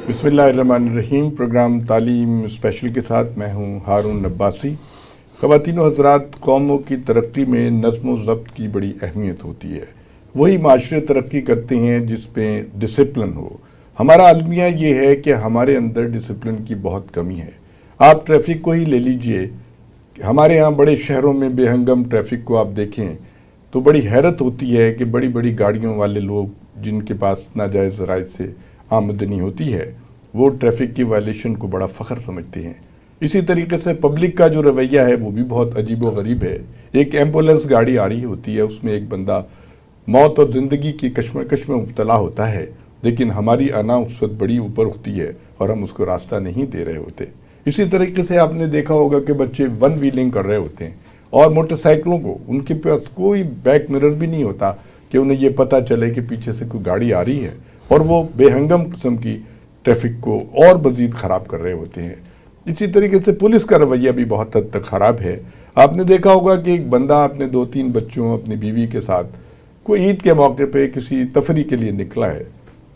بسم اللہ الرحمن الرحیم۔ پروگرام تعلیم اسپیشل کے ساتھ میں ہوں ہارون عباسی۔ خواتین و حضرات، قوموں کی ترقی میں نظم و ضبط کی بڑی اہمیت ہوتی ہے۔ وہی معاشرے ترقی کرتے ہیں جس میں ڈسپلن ہو۔ ہمارا المیہ یہ ہے کہ ہمارے اندر ڈسپلن کی بہت کمی ہے۔ آپ ٹریفک کو ہی لے لیجئے، ہمارے ہاں بڑے شہروں میں بے ہنگم ٹریفک کو آپ دیکھیں تو بڑی حیرت ہوتی ہے کہ بڑی بڑی گاڑیوں والے لوگ جن کے پاس ناجائز ذرائع سے آمدنی ہوتی ہے وہ ٹریفک کی وائلیشن کو بڑا فخر سمجھتے ہیں۔ اسی طریقے سے پبلک کا جو رویہ ہے وہ بھی بہت عجیب و غریب ہے۔ ایک ایمبولینس گاڑی آ رہی ہوتی ہے، اس میں ایک بندہ موت اور زندگی کی کشمکش میں مبتلا ہوتا ہے، لیکن ہماری انا اس وقت بڑی اوپر اٹھتی ہے اور ہم اس کو راستہ نہیں دے رہے ہوتے۔ اسی طریقے سے آپ نے دیکھا ہوگا کہ بچے ون ویلنگ کر رہے ہوتے ہیں اور موٹر سائیکلوں کو ان کے پاس کوئی بیک مرر بھی نہیں ہوتا کہ انہیں یہ پتہ چلے کہ پیچھے سے کوئی گاڑی آ رہی ہے، اور وہ بے ہنگم قسم کی ٹریفک کو اور مزید خراب کر رہے ہوتے ہیں۔ اسی طریقے سے پولیس کا رویہ بھی بہت حد تک خراب ہے۔ آپ نے دیکھا ہوگا کہ ایک بندہ اپنے 2-3 بچوں اپنی بیوی کے ساتھ کوئی عید کے موقع پہ کسی تفریح کے لیے نکلا ہے،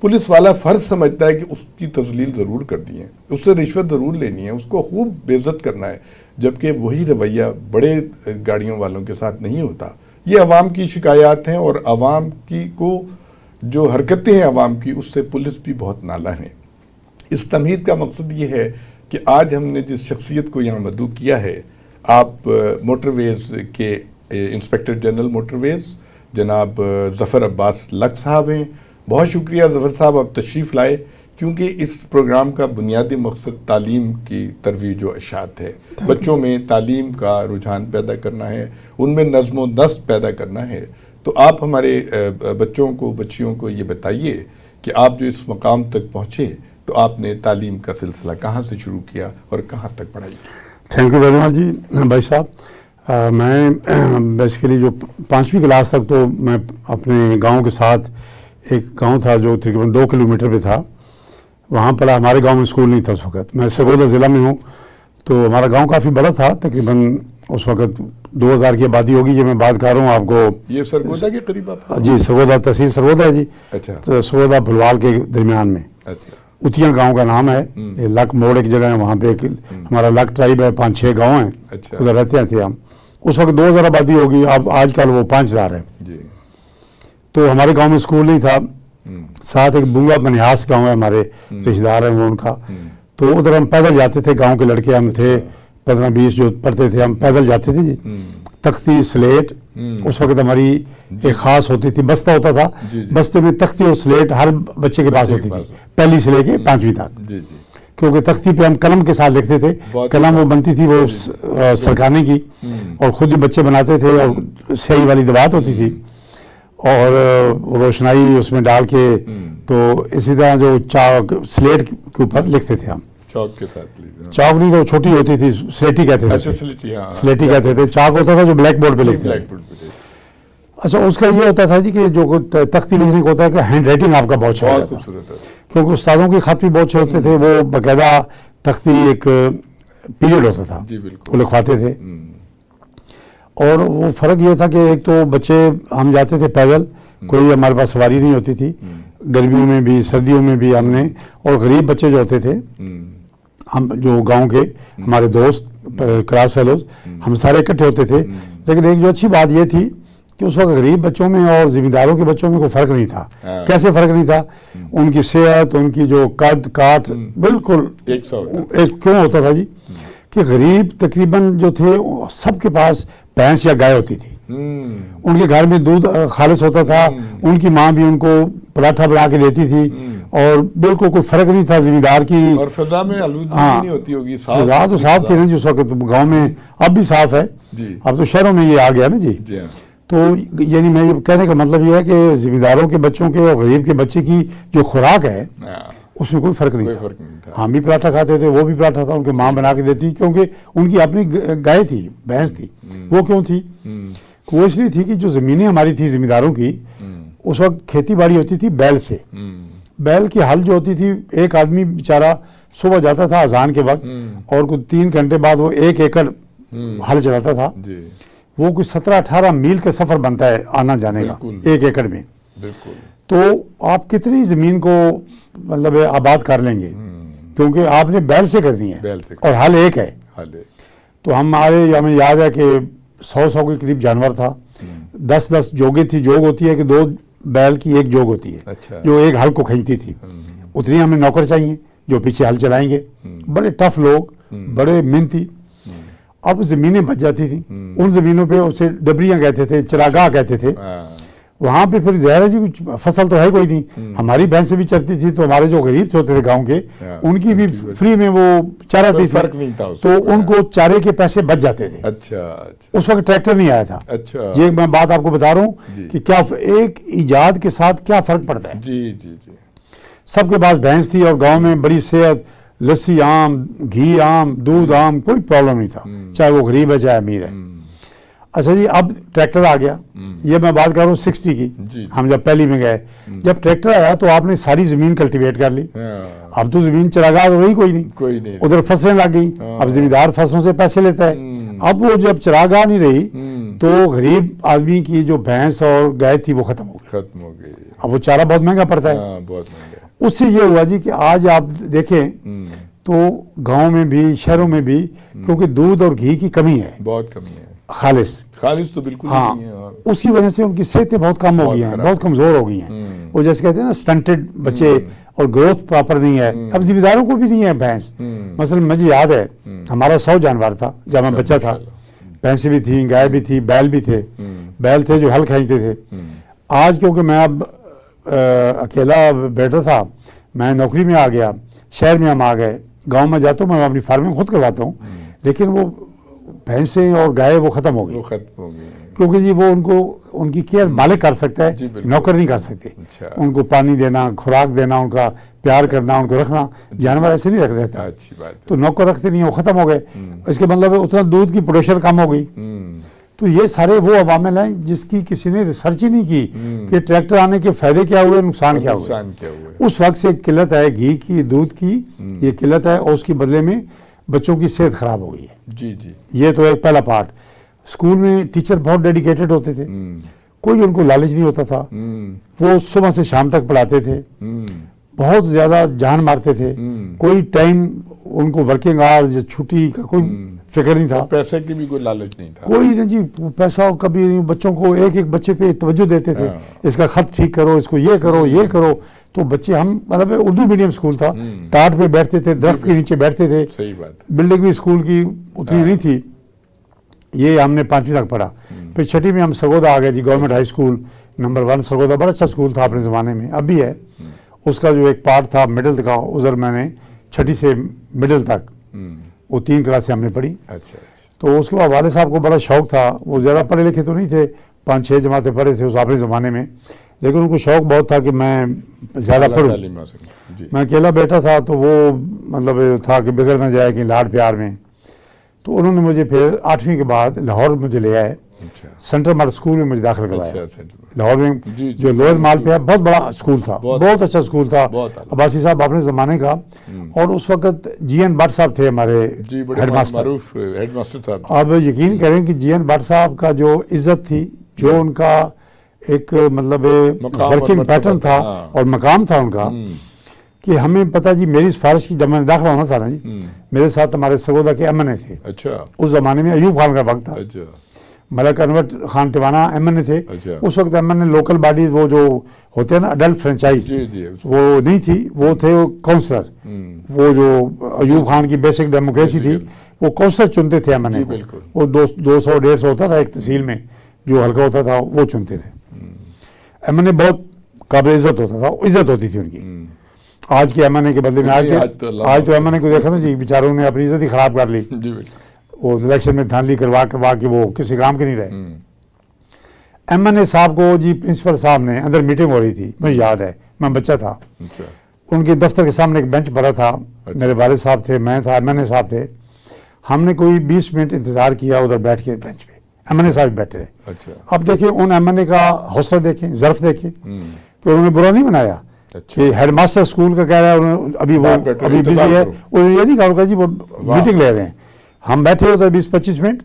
پولیس والا فرض سمجھتا ہے کہ اس کی تذلیل ضرور کرنی ہے، اس سے رشوت ضرور لینی ہے، اس کو خوب بے عزت کرنا ہے، جبکہ وہی رویہ بڑے گاڑیوں والوں کے ساتھ نہیں ہوتا۔ یہ عوام کی شکایات ہیں اور عوام کی کو جو حرکتیں ہیں عوام کی، اس سے پولیس بھی بہت نالاں ہیں۔ اس تمہید کا مقصد یہ ہے کہ آج ہم نے جس شخصیت کو یہاں مدعو کیا ہے، آپ موٹر ویز کے انسپیکٹر جنرل موٹر ویز جناب ظفر عباس لک صاحب ہیں۔ بہت شکریہ ظفر صاحب، آپ تشریف لائے، کیونکہ اس پروگرام کا بنیادی مقصد تعلیم کی ترویج و اشاعت ہے۔ بچوں میں تعلیم کا رجحان پیدا کرنا ہے، ان میں نظم و نسق پیدا کرنا ہے۔ تو آپ ہمارے بچوں کو بچیوں کو یہ بتائیے کہ آپ جو اس مقام تک پہنچے تو آپ نے تعلیم کا سلسلہ کہاں سے شروع کیا اور کہاں تک پڑھائی کی؟ تھینک یو ویری مچ جی بھائی صاحب۔ میں بیسیکلی جو 5ویں کلاس تک تو میں اپنے گاؤں کے ساتھ، ایک گاؤں تھا جو تقریباً 2 کلومیٹر پہ تھا، وہاں پڑھا۔ ہمارے گاؤں میں اسکول نہیں تھا اس وقت۔ میں سرگودا ضلع میں ہوں، تو ہمارا گاؤں کافی بڑا تھا، تقریباً اس وقت 2000 کی آبادی ہوگی۔ یہ میں بات کر رہا ہوں آپ کو، یہ سرگودا کے قریب آپ؟ جی سرگودا، تحصیل سرگودا ہے جی۔ اچھا، تو سرگودا بھلوال کے درمیان میں اچھا، اتیاں گاؤں کا نام ہے۔ لک موڑ ایک جگہ ہے، وہاں پہ ایک ہمارا لک ٹرائب ہے، 5-6 گاؤں ہیں، اچھا، ادھر رہتے تھے ہم۔ اس وقت 2000 آبادی ہوگی، اب آج کل وہ 5000 ہے۔ جی، تو ہمارے گاؤں میں اسکول نہیں تھا۔ ساتھ ایک بنگا بنیاس گاؤں ہے، ہمارے رشتہ دار ہیں وہ ان کا، تو ادھر ہم پیدل جاتے تھے۔ گاؤں کے لڑکے ہم تھے 15-20 جو پڑھتے تھے، ہم پیدل جاتے تھے جی۔ تختی سلیٹ اس وقت ہماری ایک خاص ہوتی تھی، بستہ ہوتا تھا، بستے میں تختی اور سلیٹ ہر بچے کے پاس ہوتی تھی، پہلی سے لے کے 5ویں تک، کیونکہ تختی پہ ہم قلم کے ساتھ لکھتے تھے۔ قلم وہ بنتی تھی وہ سرکانے کی، اور خود ہی بچے بناتے تھے، اور سیاہی والی دوات ہوتی تھی اور روشنائی اس میں ڈال کے، تو اسی طرح جو چاک سلیٹ کے اوپر لکھتے تھے ہم۔ چاک کے ساتھ لیتے؟ چاک نہیں، تو چھوٹی ہوتی تھی، سلیٹی کہتے تھے، سلیٹی کہتے تھے۔ چاک ہوتا تھا جو بلیک بورڈ پہ لکھتے تھے۔ اچھا، اس کا یہ ہوتا تھا جی کہ جو تختی لکھنے کا ہوتا ہے کہ ہینڈ رائٹنگ آپ کا بہت اچھا ہوتا ہے، کیونکہ استادوں کے خط بھی بہت اچھے ہوتے تھے۔ وہ باقاعدہ تختی ایک پیریڈ ہوتا تھا، وہ لکھواتے تھے۔ اور وہ فرق یہ تھا کہ ایک تو بچے ہم جاتے تھے پیدل، کوئی ہمارے پاس سواری نہیں ہوتی تھی، گرمیوں میں بھی سردیوں میں بھی ہم نے، اور غریب بچے جو ہوتے تھے، ہم جو گاؤں کے ہمارے دوست کلاس فیلوز، ہم سارے اکٹھے ہوتے تھے۔ لیکن ایک جو اچھی بات یہ تھی کہ اس وقت غریب بچوں میں اور ذمہ داروں کے بچوں میں کوئی فرق نہیں تھا۔ کیسے فرق نہیں تھا؟ ان کی صحت، ان کی جو قد کاٹ بالکل ایک کیوں ہوتا تھا جی کہ غریب تقریباً جو تھے سب کے پاس بھینس یا گائے ہوتی تھی، ان کے گھر میں دودھ خالص ہوتا تھا، ان کی ماں بھی ان کو پراٹھا بنا کے دیتی تھی، اور بالکل کوئی فرق نہیں تھا ذمہ دار کی۔ اور فضا میں آلودگی نہیں ہوتی ہوگی، فضا تو صاف تھی نا جس وقت گاؤں میں، اب بھی صاف ہے، اب تو شہروں میں یہ آ گیا نا جی۔ تو یعنی میں یہ کہنے کا مطلب یہ ہے کہ ذمہ داروں کے بچوں کے اور غریب کے بچے کی جو خوراک ہے اس میں کوئی فرق نہیں تھا۔ ہم بھی پراٹھا کھاتے تھے، وہ بھی پراٹھا تھا، ان کی ماں بنا کے دیتی، کیونکہ ان کی اپنی گائے تھی، بھینس تھی۔ وہ کیوں تھی؟ وہ اس لیے تھی کہ جو زمینیں ہماری تھی ذمہ داروں کی، اس وقت کھیتی باڑی ہوتی تھی بیل سے۔ بیل کی ہل جو ہوتی تھی، ایک آدمی بیچارہ صبح جاتا تھا اذان کے وقت، اور کچھ 3 گھنٹے بعد وہ 1 ایکڑ ہل چلاتا تھا۔ وہ کوئی 17-18 میل کا سفر بنتا ہے آنا جانے کا 1 ایکڑ میں۔ بالکل. تو آپ کتنی زمین کو مطلب آباد کر لیں گے, کیونکہ آپ نے بیل سے کرنی ہے اور حل ایک ہے. تو ہمیں یاد ہے کہ 100 کے قریب جانور تھا, 10 جوگیں تھی. جوگ ہوتی ہے کہ 2 بیل کی ایک جوگ ہوتی ہے جو ایک ہل کو کھینچتی تھی. اتنی ہمیں نوکر چاہیے جو پیچھے ہل چلائیں گے, بڑے ٹف لوگ, بڑے محنتی. اب زمینیں بچ جاتی تھیں, ان زمینوں پہ اسے ڈبریاں کہتے تھے, چراگاہ کہتے تھے. وہاں پہ پھر ظاہر ہے جی فصل تو ہے کوئی نہیں. ہماری بھینسیں بھی چرتی تھی, تو ہمارے جو غریب ہوتے تھے گاؤں کے, ان کی بھی فری میں وہ چراتی تھی, تو ان کو چارے کے پیسے بچ جاتے تھے. اس وقت ٹریکٹر نہیں آیا تھا. یہ میں بات آپ کو بتا رہا ہوں کہ کیا ایک ایجاد کے ساتھ کیا فرق پڑتا ہے. سب کے پاس بھینس تھی اور گاؤں میں بڑی صحت, لسی عام, گھی عام, دودھ عام, کوئی پرابلم نہیں تھا, چاہے وہ غریب ہے چاہے امیر ہے. اچھا جی, اب ٹریکٹر آ گیا. یہ میں بات کر رہا ہوں 60 کی. ہم جب پہلی میں گئے, جب ٹریکٹر آیا تو آپ نے ساری زمین کلٹیویٹ کر لی. اب تو زمین چراگاہ تو رہی کوئی نہیں, ادھر فصلیں لگ گئی. اب زمیندار فصلوں سے پیسے لیتا ہے. اب وہ جب چراگاہ نہیں رہی تو غریب آدمی کی جو بھینس اور گائے تھی وہ ختم ہو گئی. اب وہ چارہ بہت مہنگا پڑتا ہے. اس سے یہ ہوا جی کہ آج آپ دیکھیں تو گاؤں میں بھی شہروں میں بھی, کیونکہ دودھ اور گھی کی کمی ہے, بہت کمی ہے. خالص تو بالکل ہاں, نہیں ہے. اس کی وجہ سے ان کی صحتیں بہت کم ہو گئی ہیں, بہت کمزور ہو گئی ہیں. وہ جیسے کہتے ہیں نا سٹنٹڈ بچے, اور گروتھ پراپر نہیں ہے. اب ذمہ داروں کو بھی نہیں ہے بھینس. مثلا مجھے یاد ہے ہمارا 100 جانور تھا جب میں بچہ تھا. بھینسیں بھی تھیں, گائے بھی تھی, بیل بھی تھے. بیل تھے جو ہل کھینچتے تھے. آج کیونکہ میں اب اکیلا بیٹا تھا, میں نوکری میں آ گیا, شہر میں ہم آ گئے. گاؤں میں جاتا ہوں, میں اپنی فارمنگ خود کرواتا ہوں, لیکن وہ بھینسیں اور گائے وہ ختم ہو گئی. کیونکہ جی وہ ان کی کیئر مالک کر سکتا ہے, نوکر نہیں کر سکتے. ان کو پانی دینا, خوراک دینا, ان کا پیار کرنا, ان کو رکھنا, جانور ایسے نہیں رکھ دیتا. تو نوکر رکھتے نہیں ہیں, وہ ختم ہو گئے. اس کے مطلب اتنا دودھ کی پروڈکشن کم ہو گئی. تو یہ سارے وہ عوامل ہیں جس کی کسی نے ریسرچ ہی نہیں کی کہ ٹریکٹر آنے کے فائدے کیا ہوئے, نقصان کیا ہوئے. اس وقت سے قلت ہے گھی کی, دودھ کی یہ قلت ہے, اور اس کے بدلے میں بچوں کی صحت خراب ہو گئی ہے. یہ تو ایک پہلا پارٹ. اسکول میں ٹیچر بہت ڈیڈیکیٹڈ ہوتے تھے, کوئی ان کو لالچ نہیں ہوتا تھا. وہ صبح سے شام تک پڑھاتے تھے, بہت زیادہ جان مارتے تھے. کوئی ٹائم ان کو ورکنگ آورز یا چھٹی کا کوئی فکر نہیں تھا. پیسے کی بھی کوئی لالچ نہیں تھا. کوئی نہیں جی, پیسہ کبھی نہیں. بچوں کو ایک بچے پہ توجہ دیتے تھے, اس کا خط ٹھیک کرو, اس کو یہ کرو, یہ کرو. تو بچے, ہم مطلب اردو میڈیم اسکول تھا, ٹاٹ پہ بیٹھتے تھے, درخت کے نیچے بیٹھتے تھے. صحیح بات. بلڈنگ بھی اسکول کی اتنی نہیں تھی. یہ ہم نے 5ویں تک پڑھا. پھر 6ٹھی میں ہم سرگودا آ گئے جی, government high school number 1 Sargodha. بڑا اچھا اسکول تھا اپنے زمانے میں, اب بھی ہے. اس کا جو ایک پارٹ تھا مڈل کا, ادھر میں نے 6ٹھی سے مڈل تک وہ 3 کلاسیں ہم نے پڑھی. تو اس کے بعد والد صاحب کو بڑا شوق تھا. وہ زیادہ پڑھے لکھے تو نہیں تھے, 5-6 جماعتیں پڑھے تھے اس اپنے زمانے میں, لیکن ان کو شوق بہت تھا کہ میں زیادہ پڑھوں. میں اکیلا بیٹا تھا, تو وہ مطلب تھا کہ بگڑ نہ جائے کہ لاڈ پیار میں. تو انہوں نے مجھے پھر 8ویں کے بعد لاہور مجھے لے آئے, سینٹرل ماڈل اسکول میں مجھے داخل کروایا. لاہور میں جو لوئر مال پہ ہے, بہت بڑا اسکول تھا, بہت اچھا اسکول تھا. عباسی صاحب اپنے زمانے کا, اور اس وقت جی این بٹ صاحب تھے ہمارے ہیڈ ماسٹر. اب یقین کریں کہ جی این بٹ صاحب کا جو عزت تھی, جو ان کا ایک مطلب ورکنگ پیٹرن تھا اور مقام تھا ان کا, کہ ہمیں پتا جی میری سفارش کی جب میں نے داخلہ ہونا تھا نا جی, میرے ساتھ ہمارے سرگودا کے ایم این اے تھے. اس زمانے میں ایوب خان کا وقت تھا, Malik Anwar Khan Tiwana M N A تھے. اس وقت M N A local bodies وہ جو ہوتے ہیں نا اڈلٹ فرنچائز, وہ نہیں تھی, وہ تھے کونسلر. وہ جو ایوب خان کی بیسک ڈیموکریسی تھی, وہ کونسلر چنتے تھے ایم این اے کو. وہ 200-150 ہوتا تھا ایک تحصیل میں, جو حلقہ ہوتا تھا وہ چنتے تھے. ایم این اے بہت قابل عزت ہوتا تھا, عزت ہوتی تھی ان کی. آج کے ایم این اے کے بدلے میں آج تو ایم این اے کو دیکھا نا جی, بیچاروں نے اپنی عزت ہی خراب کر لی. وہ الیکشن میں دھاندلی کروا کے وہ کسی کام کے نہیں رہے. ایم این اے صاحب کو جی پرنسپل صاحب نے, اندر میٹنگ ہو رہی تھی, مجھے یاد ہے میں بچہ تھا, ان کے دفتر کے سامنے ایک بینچ پڑا تھا, میرے والد صاحب تھے, میں تھا, ایم این اے صاحب تھے. ہم نے کوئی 20 منٹ انتظار کیا ادھر بیٹھ کے بینچ پہ, ایم این اے صاحب بیٹھے رہے. اب دیکھیں ان ایم این اے کا حوصلہ دیکھیں, ظرف دیکھیں, کہ انہوں نے برا نہیں بنایا. کہ ہیڈ ماسٹر اسکول کا کہہ رہا ہے ابھی وہ ابھی بزی ہے, انہوں نے یہ نہیں کہا جی وہ میٹنگ لے رہے ہیں. ہم بیٹھے ہوتے 20-25 منٹ,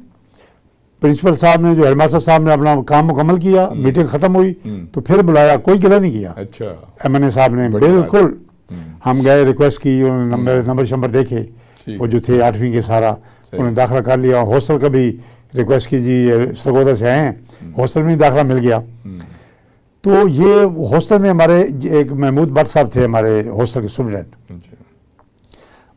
پرنسپل صاحب نے جو ہیڈ ماسٹر صاحب نے اپنا کام مکمل کیا, میٹنگ ختم ہوئی تو پھر بلایا, کوئی گلہ نہیں کیا. اچھا, ایم این اے صاحب نے بالکل, ہم گئے, ریکویسٹ کی, انہوں نے نمبر شمبر دیکھے, وہ جو تھے 8ویں کے سارا انہوں نے داخلہ کر لیا. ہاسٹل کا بھی ریکویسٹ کی, جی سرگودا سے آئے ہیں, ہاسٹل میں داخلہ مل گیا. تو یہ ہاسٹل میں ہمارے ایک محمود بٹ صاحب تھے ہمارے ہاسٹل کے اسٹوڈنٹ.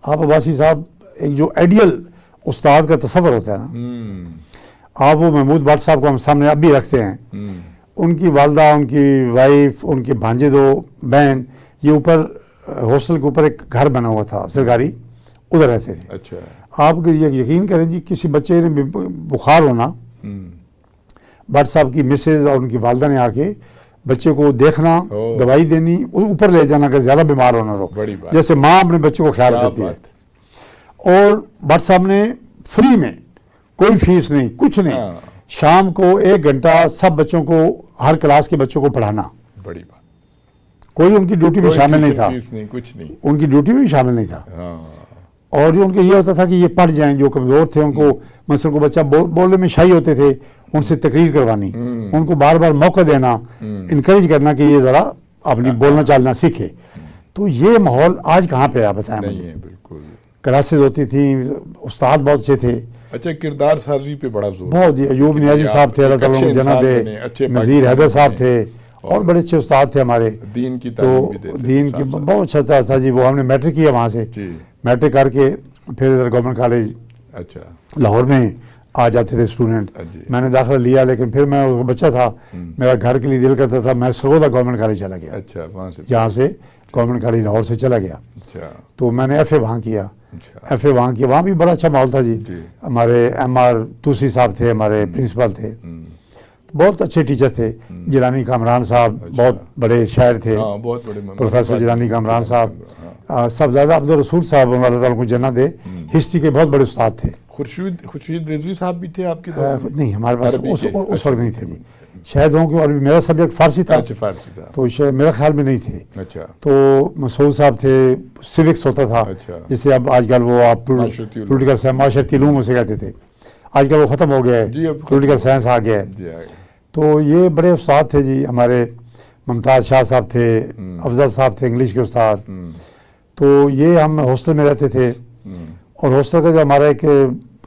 آپ عباسی صاحب, ایک جو آئیڈیل استاد کا تصور ہوتا ہے نا, آپ وہ محمود بٹ صاحب کو ہم سامنے اب بھی رکھتے ہیں. ان کی والدہ, ان کی وائف, ان کے بھانجے دو بہن, یہ اوپر ہاسٹل کے اوپر ایک گھر بنا ہوا تھا سرکاری, ادھر رہتے تھے. اچھا, آپ یقین کریں جی, کسی بچے نے بخار ہونا, بٹ صاحب کی مسز اور ان کی والدہ نے آ کے بچے کو دیکھنا, دوائی دینی, اوپر لے جانا کہ زیادہ بیمار ہونا تو, جیسے ماں اپنے بچے کو خیال کرتی ہے. اور بٹ صاحب نے فری میں, کوئی فیس نہیں, کچھ نہیں, شام کو 1 گھنٹہ سب بچوں کو, ہر کلاس کے بچوں کو پڑھانا. بڑی بات, کوئی ان کی ڈیوٹی میں شامل نہیں تھا, کچھ نہیں, ان کی ڈیوٹی میں بھی شامل نہیں تھا. اور جو ان کے یہ ہوتا تھا کہ یہ پڑھ جائیں, جو کمزور تھے ان کو, مثلا کو بچہ بولنے میں شائی ہوتے تھے, ان سے تقریر کروانی, ان کو بار بار موقع دینا, انکریج کرنا کہ یہ ذرا اپنی بولنا چالنا سیکھے. تو یہ ماحول آج کہاں پہ, آپ بتائیں مجھے. بالکل, کلاسز ہوتی تھیں, استاد بہت اچھے تھے. اچھا, کردار سازی پہ بڑا زور, بہت. ایوب نیازی صاحب تھے, اللہ تعالیٰ ان کو جنت دے, نذیر حیدر صاحب تھے, اور بڑے اچھے استاد تھے ہمارے. دین کی تعلیم بھی دیتے, دین کی بہت اچھا تھا جی. وہ ہم نے میٹرک کیا وہاں سے, میٹرک کر کے پھر ادھر گورنمنٹ کالج اچھا لاہور میں آ جاتے تھے اسٹوڈنٹ. میں نے داخلہ لیا, لیکن پھر میں بچہ تھا, میرا گھر کے لیے دل کرتا تھا, میں سرگودا گورنمنٹ کالج چلا گیا. اچھا, وہاں سے, یہاں سے گورنمنٹ کالج لاہور سے چلا گیا. اچھا, تو میں نے ایف اے وہاں کیا. ایف اے وہاں کیا, وہاں بھی بڑا اچھا ماحول تھا جی. ہمارے ایم آر توسی صاحب تھے, ہمارے پرنسپل تھے, بہت اچھے ٹیچر تھے. جیلانی کامران صاحب بہت بڑے شاعر تھے, پروفیسر جیلانی کامران صاحب. سب زیادہ عبد الرسول صاحب, اللہ تعالیٰ کو جنت دے, ہسٹری کے بہت بڑے استاد تھے. خورشید رضوی صاحب بھی تھے آپ کے؟ نہیں, ہمارے پاس اس وقت نہیں تھے جی, شاید ہوں کہ, اور میرا سبجیکٹ فارسی تھا, تو میرا خیال میں نہیں تھے. اچھا, تو مسعود صاحب تھے, سیوکس ہوتا تھا, جسے اب آج کل وہ آپ پولیٹیکل سائنس, معاشرتی علوم اسے کہتے تھے, آج کل وہ ختم ہو گیا ہے, پولیٹیکل سائنس آ گیا ہے. تو یہ بڑے استاد تھے جی ہمارے. ممتاز شاہ صاحب تھے, افضل صاحب تھے انگلش کے استاد. تو یہ ہم ہاسٹل میں رہتے تھے, اور ہاسٹل کا جو ہمارا ایک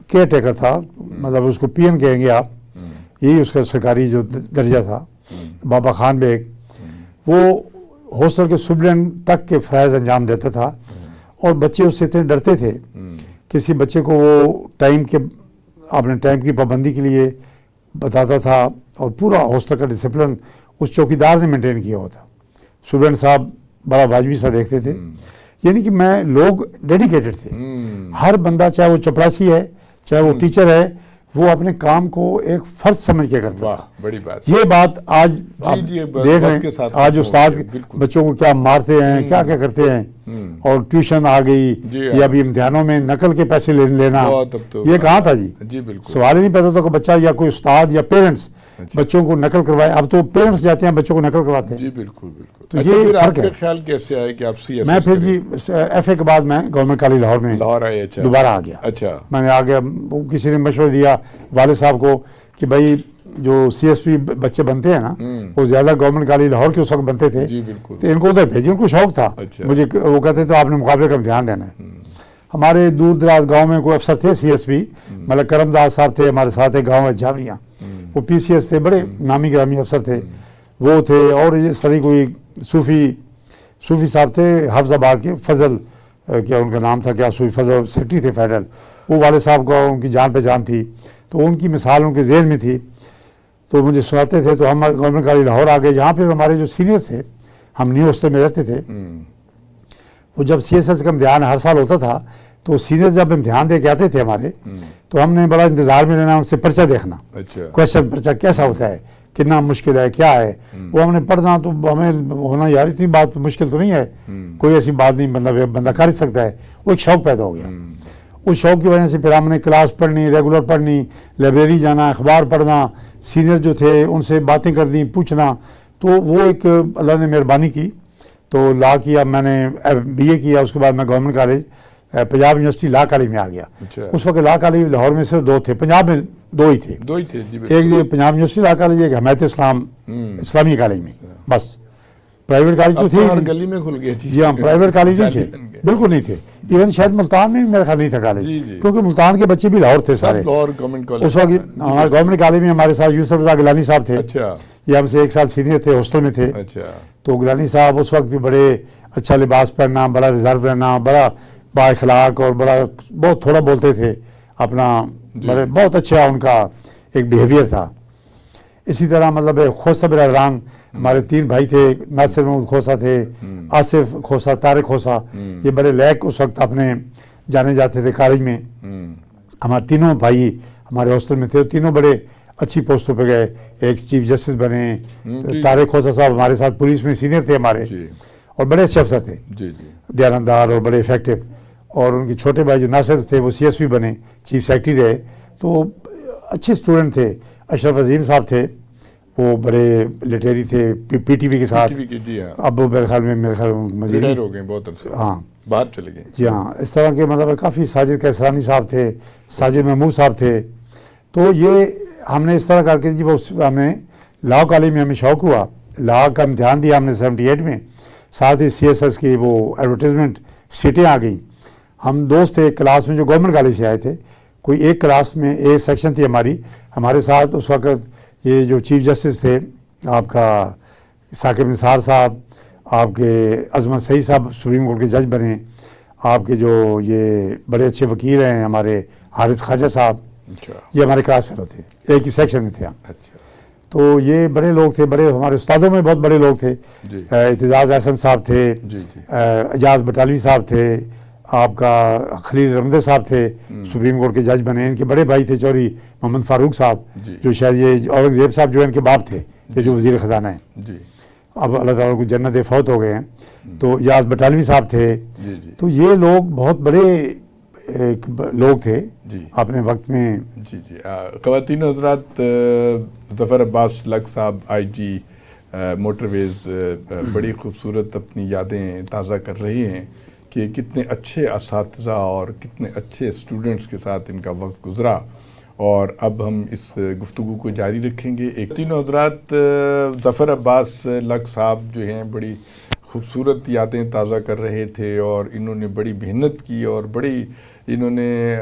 کیئر ٹیکر تھا, مطلب اس کو پی ایم کہیں گے آپ, یہی اس کا سرکاری جو درجہ تھا, بابا خان بیگ, وہ ہاسٹل کے اسٹوڈنٹ تک کے فرائض انجام دیتا تھا. اور بچے اس سے اتنے ڈرتے تھے, کسی بچے کو وہ ٹائم کے, اپنے ٹائم کی پابندی کے لیے بتاتا تھا, اور پورا ہاسٹل کا ڈسپلن اس چوکیدار نے مینٹین کیا ہوا تھا. اسٹوڈنٹ صاحب بڑا واجبی سا دیکھتے تھے, یعنی کہ میں, لوگ ڈیڈیکیٹڈ تھے. ہر بندہ, چاہے وہ چپڑاسی ہے, چاہے وہ ٹیچر ہے, وہ اپنے کام کو ایک فرض سمجھ کے کرتا ہے. بڑی بات, یہ بات آج دیکھ رہے ہیں, آج استاد بچوں کو کیا مارتے ہیں, کیا کیا کرتے ہیں, اور ٹیوشن آ گئی, یا ابھی امتحانوں میں نقل کے پیسے لینا, یہ کہاں تھا جی. سوال ہی نہیں پیدا تھا کہ بچہ یا کوئی استاد یا پیرنٹس بچوں کو نقل کروائے. اب تو پیرنٹس جاتے ہیں بچوں کو نقل کرواتے ہیں. جی بالکل بالکل. تو یہ آپ کا خیال کیسے آئے کہ آپ سی ایس؟ میں پھر جی ایف اے کے بعد میں گورنمنٹ کالج لاہور میں دوبارہ آ گیا. اچھا, میں نے آ گیا, کسی نے مشورہ دیا والد صاحب کو کہ بھائی جو سی ایس پی بچے بنتے ہیں نا, وہ زیادہ گورنمنٹ کالج لاہور کے اس وقت بنتے تھے, تو ان کو ادھر بھیجی. ان کو شوق تھا مجھے, وہ کہتے تو آپ نے مقابلے کا دھیان دینا ہے. ہمارے دور دراز گاؤں میں کوئی افسر تھے سی ایس پی, مطلب کرم داس صاحب تھے ہمارے ساتھ, ایک گاؤں ہے جاویاں, وہ پی سی ایس تھے, بڑے نامی گرامی افسر تھے وہ تھے. اور اس طرح کوئی صوفی صاحب تھے حافظ آباد کے, فضل کیا ان کا نام تھا, کیا صوفی فضل سیکرٹری تھے فیڈرل, وہ والد صاحب کو ان کی جان پہچان تھی, تو ان کی مثال ان کے ذہن میں تھی, تو مجھے سناتے تھے. تو ہم گورنمنٹ کالج لاہور آ گئے. یہاں پہ ہمارے جو سینئر تھے, ہم نیو ہاسٹل میں رہتے تھے, وہ جب سی ایس ایس کا امتحان ہر سال ہوتا تھا, تو سینئر جب امتحان دے کے آتے تھے ہمارے, تو ہم نے بڑا انتظار میں رہنا ان سے پرچہ دیکھنا, کوشچن پرچہ کیسا ہوتا ہے, کتنا مشکل ہے, کیا ہے. وہ ہم نے پڑھنا, تو ہمیں ہونا یار اتنی بات مشکل تو نہیں ہے, کوئی ایسی بات نہیں, بندہ کر ہی سکتا ہے. وہ ایک شوق پیدا ہو گیا. اس شوق کی وجہ سے پھر ہم نے کلاس پڑھنی, ریگولر پڑھنی, لائبریری جانا, اخبار پڑھنا, سینئر جو تھے ان سے باتیں کرنی, پوچھنا. تو وہ ایک اللہ نے مہربانی کی, تو لا کیا, میں نے بی اے کیا. اس کے بعد میں government college Punjab university law college میں آ گیا. اچھا. اس وقت لا کالج لاہور میں صرف 2 تھے, پنجاب میں 2 ہی تھے. ایک یہ پنجاب یونیورسٹی لا کالج, ایک حمایت اسلام اسلامی کالج میں, بس. پرائیویٹ کالج تو تھے, ہر گلی میں کھل گئے. جی ہاں, پرائیویٹ کالج نہیں تھے, بالکل نہیں تھے. ایون شاید ملتان میں میرا خیال نہیں تھا کالج, کیونکہ ملتان کے بچے بھی لاہور تھے سارے. اس وقت ہمارے گورنمنٹ کالج میں ہمارے ساتھ یوسف رضا گیلانی صاحب تھے. اچھا. یہ ہم سے 1 سال سینئر تھے, ہاسٹل میں تھے. اچھا. تو گیلانی صاحب اس وقت بھی بڑے اچھا لباس پہننا, بڑا ریزرو رہنا, بڑا با اخلاق اور بڑا بہت تھوڑا بولتے تھے اپنا, بڑے بہت اچھا ان کا ایک بیہیویئر تھا. اسی طرح مطلب خوسا برادران ہمارے 3 بھائی تھے, ناصر محمود کھوسا تھے, آصف کھوسا, طارق کھوسا, یہ بڑے لیک اس وقت اپنے جانے جاتے تھے کالج میں. ہمارے تینوں بھائی ہمارے ہاسٹل میں تھے, تینوں بڑے اچھی پوسٹوں پہ گئے. ایک چیف جسٹس بنے, طارق کھوسا صاحب ہمارے ساتھ پولیس میں سینئر تھے ہمارے, اور بڑے اچھے افسر تھے, دیانتدار اور بڑے افیکٹو. اور ان کے چھوٹے بھائی جو ناصر تھے وہ CSP بنے, چیف سیکرٹری رہے, تو اچھے اسٹوڈنٹ تھے. اشرف عظیم صاحب تھے, وہ بڑے لٹیری تھے PTV کے ساتھ. اب میرے خیال میں ریٹائر ہو گئے بہت عرصہ, ہاں باہر چلے گئے. جی ہاں, اس طرح کے مطلب کافی. ساجد کیسرانی صاحب تھے, ساجد محمود صاحب تھے. تو یہ ہم نے اس طرح کر کے جی وہ ہمیں لا کالج میں ہمیں شوق ہوا, لا کا امتحان دیا ہم نے 78 میں. ساتھ ہی CSS کی وہ ایڈورٹیزمنٹ سیٹیں آ گئیں. ہم دوست تھے کلاس میں جو گورنمنٹ کالج سے آئے تھے, کوئی ایک کلاس میں ایک سیکشن تھی ہماری. ہمارے ساتھ اس وقت یہ جو چیف جسٹس تھے آپ کا ثاقب نثار صاحب, آپ کے عظمت سعید صاحب سپریم کورٹ کے جج بنے, آپ کے جو یہ بڑے اچھے وکیل ہیں ہمارے حارث خواجہ صاحب, یہ ہمارے کلاس فیلو تھے, ایک ہی سیکشن میں تھے ہم. تو یہ بڑے لوگ تھے, بڑے ہمارے استادوں میں بہت بڑے لوگ تھے. اعتزاز احسن صاحب تھے, اعجاز بٹالوی صاحب تھے, آپ کا خلیل رمدے صاحب تھے, سپریم کورٹ کے جج بنے. ان کے بڑے بھائی تھے چوری محمد فاروق صاحب, جو شاید یہ اورنگزیب صاحب جو ان کے باپ تھے, یہ جو وزیر خزانہ ہیں, اب اللہ تعالیٰ کو جنت دے, فوت ہو گئے ہیں. تو اعجاز بٹالوی صاحب تھے. تو یہ لوگ بہت بڑے لوگ تھے اپنے وقت میں. خواتین حضرات, ظفر عباس لگ صاحب IG موٹر ویز بڑی خوبصورت اپنی یادیں تازہ کر رہے ہیں کہ کتنے اچھے اساتذہ اور کتنے اچھے اسٹوڈنٹس کے ساتھ ان کا وقت گزرا. اور اب ہم اس گفتگو کو جاری رکھیں گے. ایک تینوں حضرات, ظفر عباس لگ صاحب جو ہیں بڑی خوبصورت یادیں تازہ کر رہے تھے, اور انہوں نے بڑی محنت کی اور بڑی انہوں نے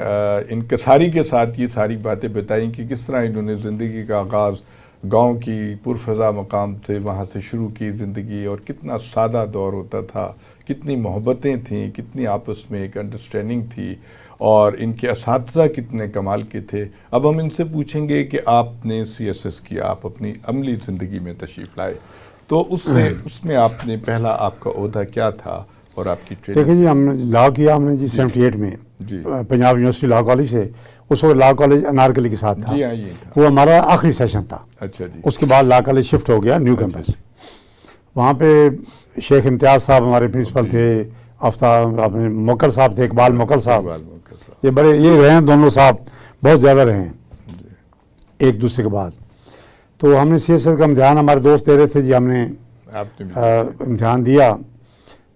انکساری کے ساتھ یہ ساری باتیں بتائیں کہ کس طرح انہوں نے زندگی کا آغاز گاؤں کی پرفضا مقام سے وہاں سے شروع کی زندگی, اور کتنا سادہ دور ہوتا تھا, کتنی محبتیں تھیں, کتنی آپس میں ایک انڈرسٹینڈنگ تھی, اور ان کے اساتذہ کتنے کمال کے تھے. اب ہم ان سے پوچھیں گے کہ آپ نے CSS کیا, آپ اپنی عملی زندگی میں تشریف لائے, تو اس میں آپ نے پہلا آپ کا عہدہ کیا تھا اور آپ کی ٹریننگ؟ دیکھیں جی, ہم نے لا کیا ہم نے 78 میں پنجاب یونیورسٹی لا کالج سے. اس وقت لا کالج انارکلی کے ساتھ تھا, وہ ہمارا آخری سیشن تھا. اچھا جی. اس کے بعد لا کالج شفٹ ہو گیا نیو کیمپس. وہاں پہ شیخ امتیاز صاحب ہمارے پرنسپل تھے, آفتاب موکل صاحب تھے, اقبال موکل صاحب, یہ بڑے یہ رہے ہیں دونوں صاحب, بہت زیادہ رہے ہیں ایک دوسرے کے بعد. تو ہم نے CSS کا امتحان ہمارے دوست دے رہے تھے جی, ہم نے امتحان دیا.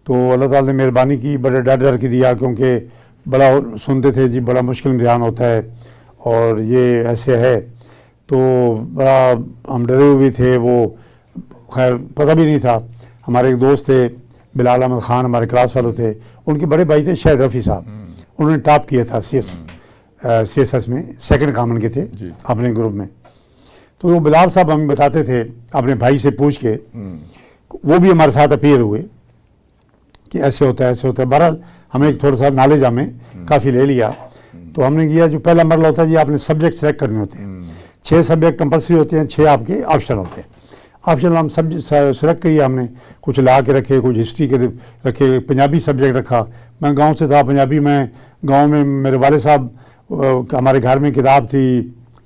تو اللہ تعالیٰ نے مہربانی کی, بڑے ڈر کے دیا, کیونکہ بڑا سنتے تھے جی بڑا مشکل امتحان ہوتا ہے اور یہ ایسے ہے. تو بڑا ہم ڈرے ہوئے تھے, وہ خیر پتہ بھی نہیں تھا. ہمارے ایک دوست تھے بلال احمد خان, ہمارے کلاس فیلو تھے, ان کے بڑے بھائی تھے شاہد رفیع صاحب, انہوں نے ٹاپ کیا تھا CSS میں, سیکنڈ کامن کے تھے اپنے گروپ میں. تو وہ بلال صاحب ہمیں بتاتے تھے اپنے بھائی سے پوچھ کے, وہ بھی ہمارے ساتھ اپیئر ہوئے کہ ایسے ہوتا ہے ایسے ہوتا ہے. بہرحال ہمیں ایک تھوڑا سا نالج ہمیں کافی لے لیا. تو ہم نے کیا, جو پہلا مرحلہ ہوتا ہے جی, آپ نے سبجیکٹ سلیکٹ کرنے ہوتے ہیں. 6 سبجیکٹ کمپلسری ہوتے ہیں, 6 آپ کے آپشنل ہوتے ہیں. آپشنل ہم سلیکٹ کیے, ہم نے کچھ لا کے رکھے, کچھ ہسٹری کے رکھے, پنجابی سبجیکٹ رکھا. میں گاؤں سے تھا, پنجابی میں گاؤں میں میرے والد صاحب, ہمارے گھر میں کتاب تھی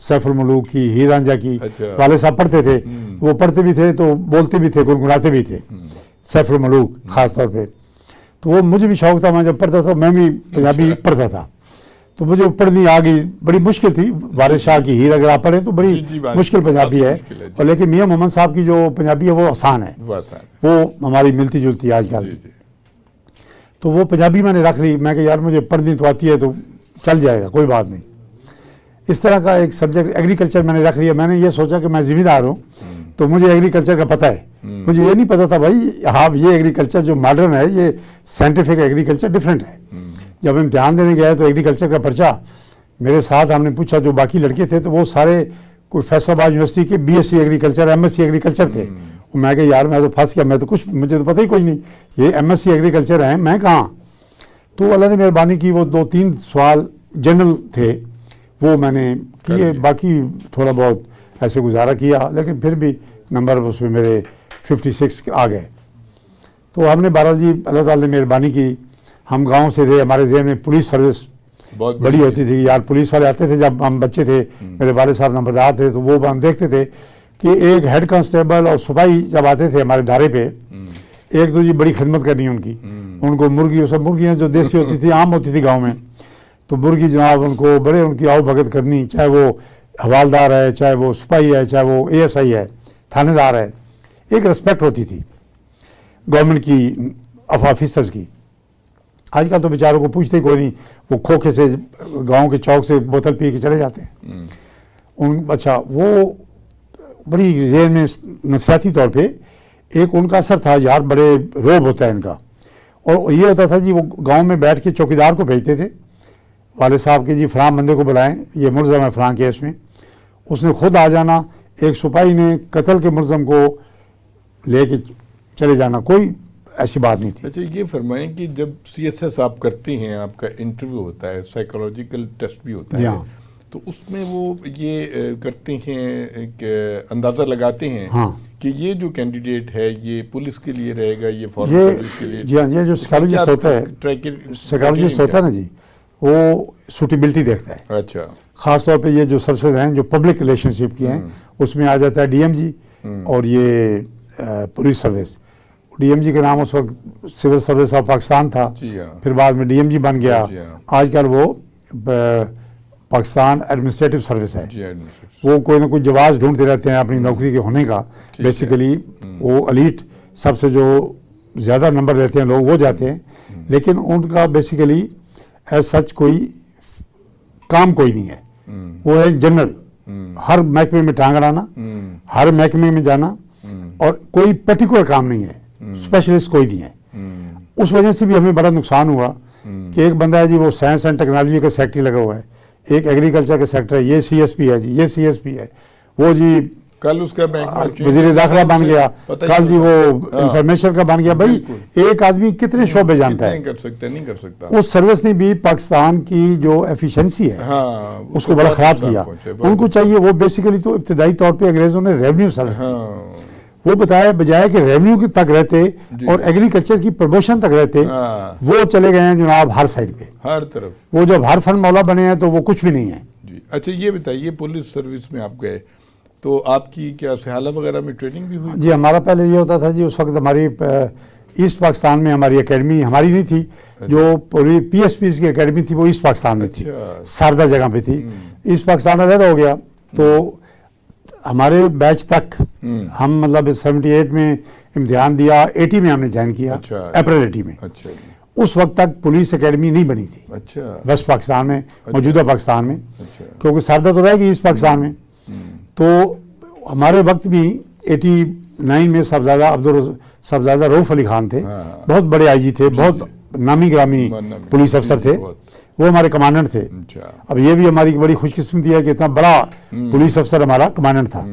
سیف الملوک کی, ہیر رانجھا کی, والد صاحب پڑھتے تھے. وہ پڑھتے بھی تھے تو بولتے بھی تھے, گنگناتے بھی تھے, سیف الملوک خاص طور پہ. تو وہ مجھے بھی شوق تھا, میں جب پڑھتا تھا میں بھی پنجابی پڑھتا تھا. تو مجھے پڑھنی آ گئی, بڑی مشکل تھی. وارث شاہ کی ہیر اگر آپ پڑھیں تو بڑی مشکل پنجابی ہے, اور لیکن میاں محمد صاحب کی جو پنجابی ہے وہ آسان ہے, وہ ہماری ملتی جلتی آج کل. تو وہ پنجابی میں نے رکھ لی. میں کہ یار مجھے پڑھنی تو آتی ہے تو چل جائے گا, کوئی بات نہیں. اس طرح کا ایک سبجیکٹ ایگریکلچر میں نے رکھ لیا. میں نے یہ سوچا کہ میں ذمہ دار ہوں تو مجھے ایگریکلچر کا پتہ ہے. مجھے یہ نہیں پتا تھا بھائی ہاں یہ ایگریکلچر جو ماڈرن ہے یہ سائنٹیفک ایگریکلچر ڈفرینٹ ہے. جب امتحان دینے گئے تو ایگریکلچر کا پرچہ میرے ساتھ ہم نے پوچھا, جو باقی لڑکے تھے تو وہ سارے کوئی فیصل آباد یونیورسٹی کے B S C agriculture M S C agriculture تھے. میں کہ یار میں تو پھنس گیا, میں تو کچھ مجھے تو پتہ ہی کوئی نہیں, یہ ایم ایس سی ایگریکلچر ہیں, میں کہاں. تو اللہ نے مہربانی کی, وہ 2-3 سوال جنرل تھے وہ میں نے کیے, باقی تھوڑا بہت ایسے گزارا کیا, لیکن پھر بھی نمبر اس میں میرے 56 آ گئے. تو ہم نے بہرحال جی اللہ تعالیٰ نے مہربانی کی. ہم گاؤں سے تھے, ہمارے ذہن میں پولیس سروس بڑی ہوتی تھی یار. پولیس والے آتے تھے جب ہم بچے تھے, میرے والد صاحب نمبردار تھے, تو وہ ہم دیکھتے تھے کہ ایک ہیڈ کانسٹیبل اور سپاہی جب آتے تھے ہمارے دھارے پہ, ایک تو جی بڑی خدمت کرنی ان کی. ان کو مرغی, سب مرغیاں جو دیسی ہوتی تھی عام ہوتی تھی گاؤں میں, تو مرغی جناب ان کو بڑے ان کی آؤ بھگت کرنی, چاہے وہ حوالدار ہے, چاہے وہ سپاہی ہے, چاہے وہ اے ایس آئی ہے, تھانے دار ہے. ایک رسپیکٹ ہوتی تھی گورنمنٹ کی آفیسرز کی. آج کل تو بیچاروں کو پوچھتے ہی کوئی نہیں, وہ کھوکھے سے گاؤں کے چوک سے بوتل پی کے چلے جاتے ہیں. اچھا وہ بڑی ذہن میں نفسیاتی طور پہ ایک ان کا اثر تھا یار, بڑے روب ہوتا ہے ان کا. اور یہ ہوتا تھا جی وہ گاؤں میں بیٹھ کے چوکیدار کو بھیجتے تھے والد صاحب کے, جی فلاں بندے کو بلائیں, یہ ملزم ہے فلاں کیس میں. اس نے خود آ جانا, ایک سپاہی نے قتل کے ملزم کو لے کے چلے جانا, کوئی ایسی بات نہیں تھی. اچھا یہ فرمائیں کہ جب سی ایس ایس آپ کرتے ہیں, آپ کا انٹرویو ہوتا ہے, سائیکولوجیکل ٹیسٹ بھی ہوتا ہے, تو اس میں وہ یہ کرتے ہیں کہ اندازہ لگاتے ہیں کہ یہ جو کینڈیڈیٹ ہے یہ پولیس کے لیے رہے گا, یہ فارن سروس کے لیے. جی ہاں, یہ جو سائیکالوجسٹ ہوتا ہے, سائیکالوجسٹ ہوتا ہے نا جی, وہ سوٹیبلٹی دیکھتا ہے. اچھا, خاص طور پہ یہ جو سروسز ہیں جو پبلک ریلیشن شپ کی ہیں, اس میں آ جاتا ہے ڈی ایم جی اور یہ police service. D M G کا نام اس وقت سول سروس آف پاکستان تھا, پھر بعد میں ڈی ایم جی بن گیا. آج کل وہ پاکستان ایڈمنسٹریٹو سروس ہے. وہ کوئی نہ کوئی جواز ڈھونڈتے رہتے ہیں اپنی نوکری کے ہونے کا. بیسیکلی وہ الیٹ سب سے جو زیادہ نمبر لیتے ہیں لوگ وہ جاتے ہیں, لیکن ان کا بیسیکلی ایز سچ کوئی کام کوئی نہیں ہے. وہ ہے جنرل, ہر محکمے میں ٹانگ اڑانا, ہر محکمے میں جانا, اور کوئی پرٹیکولر کام نہیں ہے, اسپیشلسٹ کوئی نہیں ہے. اس وجہ سے بھی ہمیں بڑا نقصان ہوا کہ ایک بندہ ہے جی وہ سائنس اینڈ ٹیکنالوجی کا سیکٹری لگا ہوا ہے, ایک ایگریکلچر کا سیکٹر ہے, یہ سی ایس پی ہے جی, یہ سی ایس پی ہے, وہ جی کل اس کا وزیر داخلہ بن گیا, کل جی وہ انفارمیشن کا بن گیا. بھائی ایک آدمی کتنے شعبے جانتا ہے, نہیں کر سکتا. اس سروس نے بھی پاکستان کی جو ایفیشنسی ہے اس کو بڑا خراب کیا. ان کو چاہیے وہ بیسیکلی تو ابتدائی طور پہ انگریزوں نے ریونیو سروس دی, وہ بتایا بجائے کہ ریونیو تک رہتے اور ایگریکلچر کی پروموشن تک رہتے, وہ چلے گئے ہیں جناب ہر سائڈ پہ, ہر طرف. وہ جب ہر فن مولا بنے ہیں تو وہ کچھ بھی نہیں ہے. جی اچھا یہ بتائیے, پولیس سروس میں آپ گئے تو آپ کی کیا سہالہ وغیرہ میں ٹریننگ بھی ہوئی؟ جی ہمارا پہلے یہ ہوتا تھا جی, اس وقت ہماری ایسٹ پاکستان میں ہماری اکیڈمی ہماری نہیں تھی, جو پوری پی ایس پیز کی اکیڈمی تھی وہ ایسٹ پاکستان میں تھی, ساردہ جگہ پہ تھی. ایسٹ پاکستان علیحدہ ہو گیا تو ہمارے بیچ تک ہم مطلب 78 میں امتحان دیا, 80 میں ہم نے جوائن کیا, اپریل 80 میں. اس وقت تک پولیس اکیڈمی نہیں بنی تھی ویسٹ پاکستان میں, موجودہ پاکستان میں, کیونکہ ساردہ تو رہ گئی ایسٹ پاکستان میں. تو ہمارے وقت بھی 89 میں صاحبزادہ رؤف علی خان تھے, بہت بڑے آئی جی تھے, بہت نامی گرامی پولیس افسر تھے, وہ ہمارے کمانڈنٹ تھے. اب یہ بھی ہماری بڑی خوش قسمتی ہے کہ اتنا بڑا پولیس افسر ہمارا کمانڈنٹ تھا.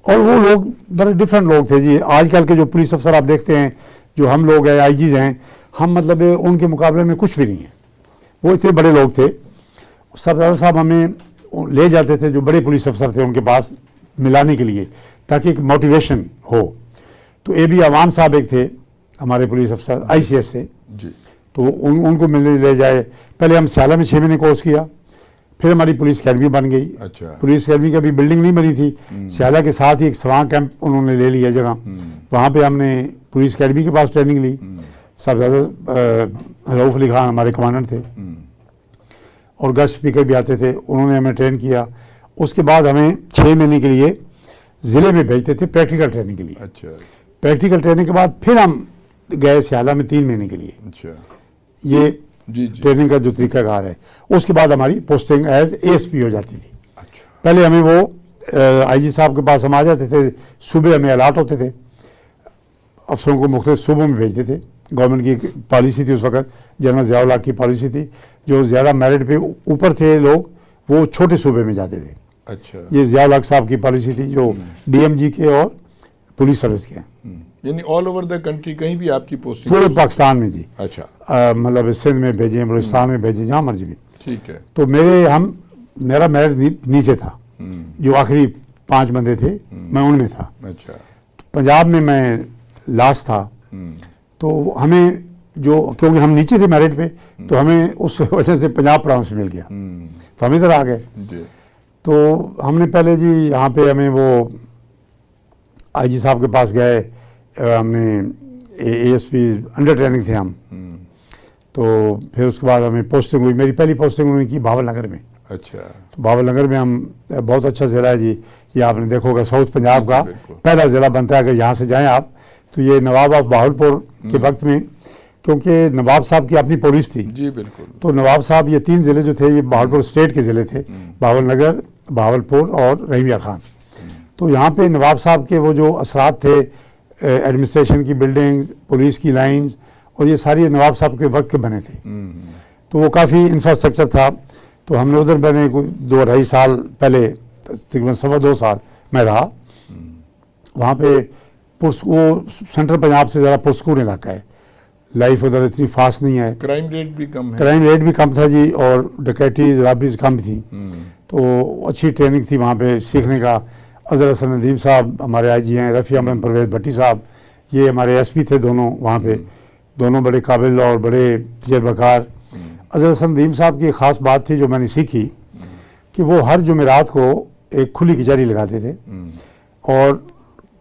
اور وہ لوگ بڑے ڈفرینٹ لوگ تھے جی. آج کل کے جو پولیس افسر آپ دیکھتے ہیں, جو ہم لوگ ہیں آئی جیز ہیں, ہم مطلب ان کے مقابلے میں کچھ بھی نہیں ہیں. وہ اتنے بڑے لوگ تھے. صاحبزادہ صاحب ہمیں لے جاتے تھے جو بڑے پولیس افسر تھے ان کے پاس ملانے کے لیے, تاکہ ایک موٹیویشن ہو. تو اے بی امان صاحب ایک تھے ہمارے پولیس افسر, آئی سی ایس سے, تو ان کو ملنے لے جائے. پہلے ہم سیالہ میں 6 مہینے کورس کیا, پھر ہماری پولیس اکیڈمی بن گئی. پولیس اکیڈمی کی ابھی بلڈنگ نہیں بنی تھی, سیالہ کے ساتھ ہی ایک سواں کیمپ انہوں نے لے لیا جگہ, وہاں پہ ہم نے پولیس اکیڈمی کے پاس ٹریننگ لی. صاحبزادہ رؤف علی خان ہمارے کمانڈنٹ تھے, اور گسٹ اسپیکر بھی آتے تھے, انہوں نے ہمیں ٹرین کیا. اس کے بعد ہمیں 6 مہینے کے لیے ضلع میں بھیجتے تھے پریکٹیکل ٹریننگ کے لیے. پریکٹیکل ٹریننگ کے بعد پھر ہم گئے سیالہ میں 3 مہینے کے لیے. اچھا. یہ جی ٹریننگ کا جو طریقہ کار ہے. اس کے بعد ہماری پوسٹنگ ایز ASP ہو جاتی تھی. اچھا. پہلے ہمیں وہ IG صاحب کے پاس ہم آ جاتے تھے, صوبے ہمیں الاٹ ہوتے تھے, افسروں کو مختلف صوبوں میں بھیجتے تھے. گورنمنٹ کی پالیسی تھی اس وقت, جنرل ضیاء الحق کی پالیسی تھی, جو زیادہ میرٹ پہ اوپر تھے لوگ وہ چھوٹے صوبے میں جاتے تھے. اچھا. یہ ضیاء الحق صاحب کی پالیسی تھی جو DMG کے اور پولیس سروس کے ہیں. یعنی آل اوور دا کنٹری کہیں بھی آپ کی پوسٹنگ؟ پورے پاکستان میں جی. اچھا. مطلب سندھ میں بھیجیں, بلوچستان میں بھیجیں, جہاں مرضی بھی. ٹھیک ہے. تو میرا میرٹ نیچے تھا, جو آخری 5 بندے تھے میں ان میں تھا. اچھا. پنجاب میں میں لاسٹ تھا. تو ہمیں جو کیونکہ ہم نیچے تھے میرٹ پہ, تو ہمیں اس وجہ سے پنجاب پراؤنس مل گیا, تو ہم ادھر آ گئے. تو ہم نے پہلے جی یہاں پہ ہمیں وہ IG صاحب کے پاس گئے, ہم نے ASP انڈر ٹریننگ تھے ہم. تو پھر اس کے بعد ہمیں پوسٹنگ ہوئی. میری پہلی پوسٹنگ ہوئی کی بھاول نگر میں. اچھا. تو بھاول نگر میں ہم, بہت اچھا ضلع ہے جی, یہ آپ نے دیکھو ہوگا ساؤتھ پنجاب کا پہلا ضلع بنتا ہے. اگر یہاں سے جائیں آپ تو یہ نواب آف بہاولپور کے وقت میں, کیونکہ نواب صاحب کی اپنی پولیس تھی. جی بالکل. تو نواب صاحب یہ 3 ضلع جو تھے یہ بہاولپور اسٹیٹ کے ضلع تھے, بھاول نگر, بہاولپور اور رحیم خان. تو یہاں پہ نواب صاحب کے وہ جو اثرات تھے, ایڈمنسٹریشن کی بلڈنگز, پولیس کی لائنز, اور یہ ساری نواب صاحب کے وقت کے بنے تھے. تو وہ کافی انفراسٹرکچر تھا. تو ہم نے ادھر بنے 2-2.5 سال پہلے, تقریباً 2.25 سال میں رہا وہاں پہ. وہ سینٹرل پنجاب سے ذرا پرسکون علاقہ ہے, لائف ادھر اتنی فاسٹ نہیں ہے. کرائم ریٹ بھی کم ہے. کرائم ریٹ بھی کم تھا جی, اور ڈکیٹیز رابریز کم تھی. تو اچھی ٹریننگ تھی وہاں پہ سیکھنے کا. اظہر حسن ندیم صاحب ہمارے IG ہیں, رفیع احمد پرویز بھٹی صاحب, یہ ہمارے SP تھے دونوں وہاں پہ, دونوں بڑے قابل اور بڑے تجربہ کار. اظہر حسن ندیم صاحب کی خاص بات تھی جو میں نے سیکھی, کہ وہ ہر جمعرات کو ایک کھلی کچہری لگاتے تھے, اور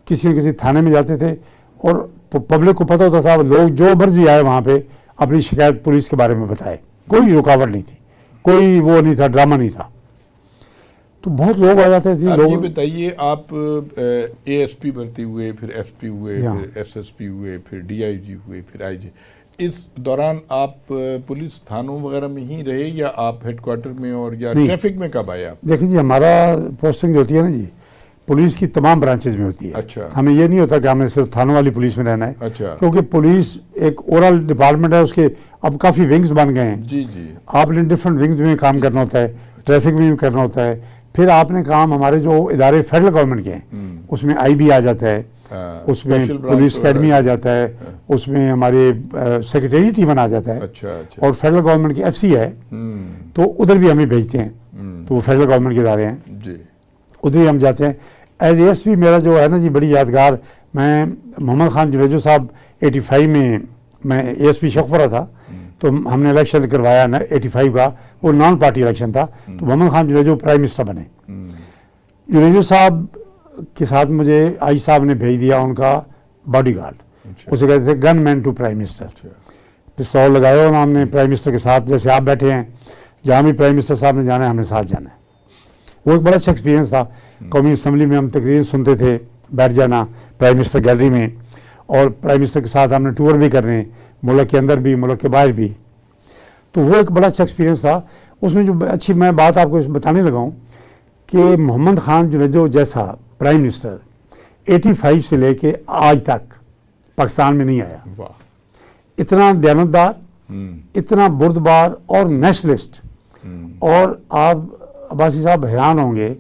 کسی نہ کسی تھانے میں جاتے تھے, اور پبلک کو پتہ ہوتا تھا لوگ جو مرضی آئے وہاں پہ اپنی شکایت پولیس کے بارے میں بتائے, کوئی رکاوٹ نہیں تھی, کوئی وہ نہیں تھا, ڈرامہ نہیں تھا. تو بہت لوگ آ جاتے تھے. یہ بتائیے, آپ ASP بھرتی ہوئے, پھر SP ہوئے, پھر SSP ہوئے, پھر DIG ہوئے, پھر IG. اس دوران آپ پولیس تھانوں وغیرہ میں ہی رہے, یا آپ ہیڈ کوارٹر میں, اور یا ٹریفک میں کب آئے آپ؟ دیکھیں جی, ہمارا پوسٹنگ جو ہوتی ہے نا جی, پولیس کی تمام برانچز میں ہوتی ہے. اچھا. ہمیں یہ نہیں ہوتا کہ ہمیں صرف تھانوں والی پولیس میں رہنا ہے. اچھا. کیونکہ پولیس ایک اورل ڈپارٹمنٹ ہے, اس کے اب کافی ونگز بن گئے ہیں. جی جی. آپ نے ڈفرینٹ ونگز میں کام کرنا ہوتا ہے, ٹریفک میں بھی کرنا ہوتا ہے. پھر آپ نے کام ہمارے جو ادارے فیڈرل گورنمنٹ کے ہیں, اس میں IB آ جاتا ہے, اس میں پولیس اکیڈمی آ جاتا ہے, اس میں ہمارے سیکریٹریٹ ایون آ جاتا ہے, اور فیڈرل گورنمنٹ کی FC ہے, تو ادھر بھی ہمیں بھیجتے ہیں. تو وہ فیڈرل گورنمنٹ کے ادارے ہیں, ادھر ہی ہم جاتے ہیں. ایز ASP میرا جو ہے نا جی بڑی یادگار, میں محمد خان جنیجو صاحب 85 میں ASP شوقپورہ تھا, تو ہم نے الیکشن کروایا 85 کا, وہ نان پارٹی الیکشن تھا. تو محمد خان جنیجو پرائم منسٹر بنے. جنیجو صاحب کے ساتھ مجھے IG صاحب نے بھیج دیا ان کا باڈی گارڈ, اسے کہتے تھے گن مین ٹو پرائم منسٹر. پستول لگایا اور ہم نے پرائم منسٹر کے ساتھ, جیسے آپ بیٹھے ہیں, جہاں بھی پرائم منسٹر صاحب نے جانا ہے ہم نے ساتھ جانا ہے. وہ ایک بڑا اچھا ایکسپیرینس تھا. قومی اسمبلی میں ہم تقریر سنتے تھے, بیٹھ جانا پرائم منسٹر گیلری میں, اور پرائم منسٹر کے ساتھ ہم نے ٹور بھی کرنے, ملک کے اندر بھی ملک کے باہر بھی. تو وہ ایک بڑا اچھا ایکسپیرینس تھا. اس میں جو اچھی میں بات آپ کو بتانے لگا ہوں کہ محمد خان جنیجو جیسا پرائم منسٹر 85 سے لے کے آج تک پاکستان میں نہیں آیا. اتنا دیانتدار, اتنا بردبار اور نیشنلسٹ. اور آپ عباسی صاحب حیران ہوں گے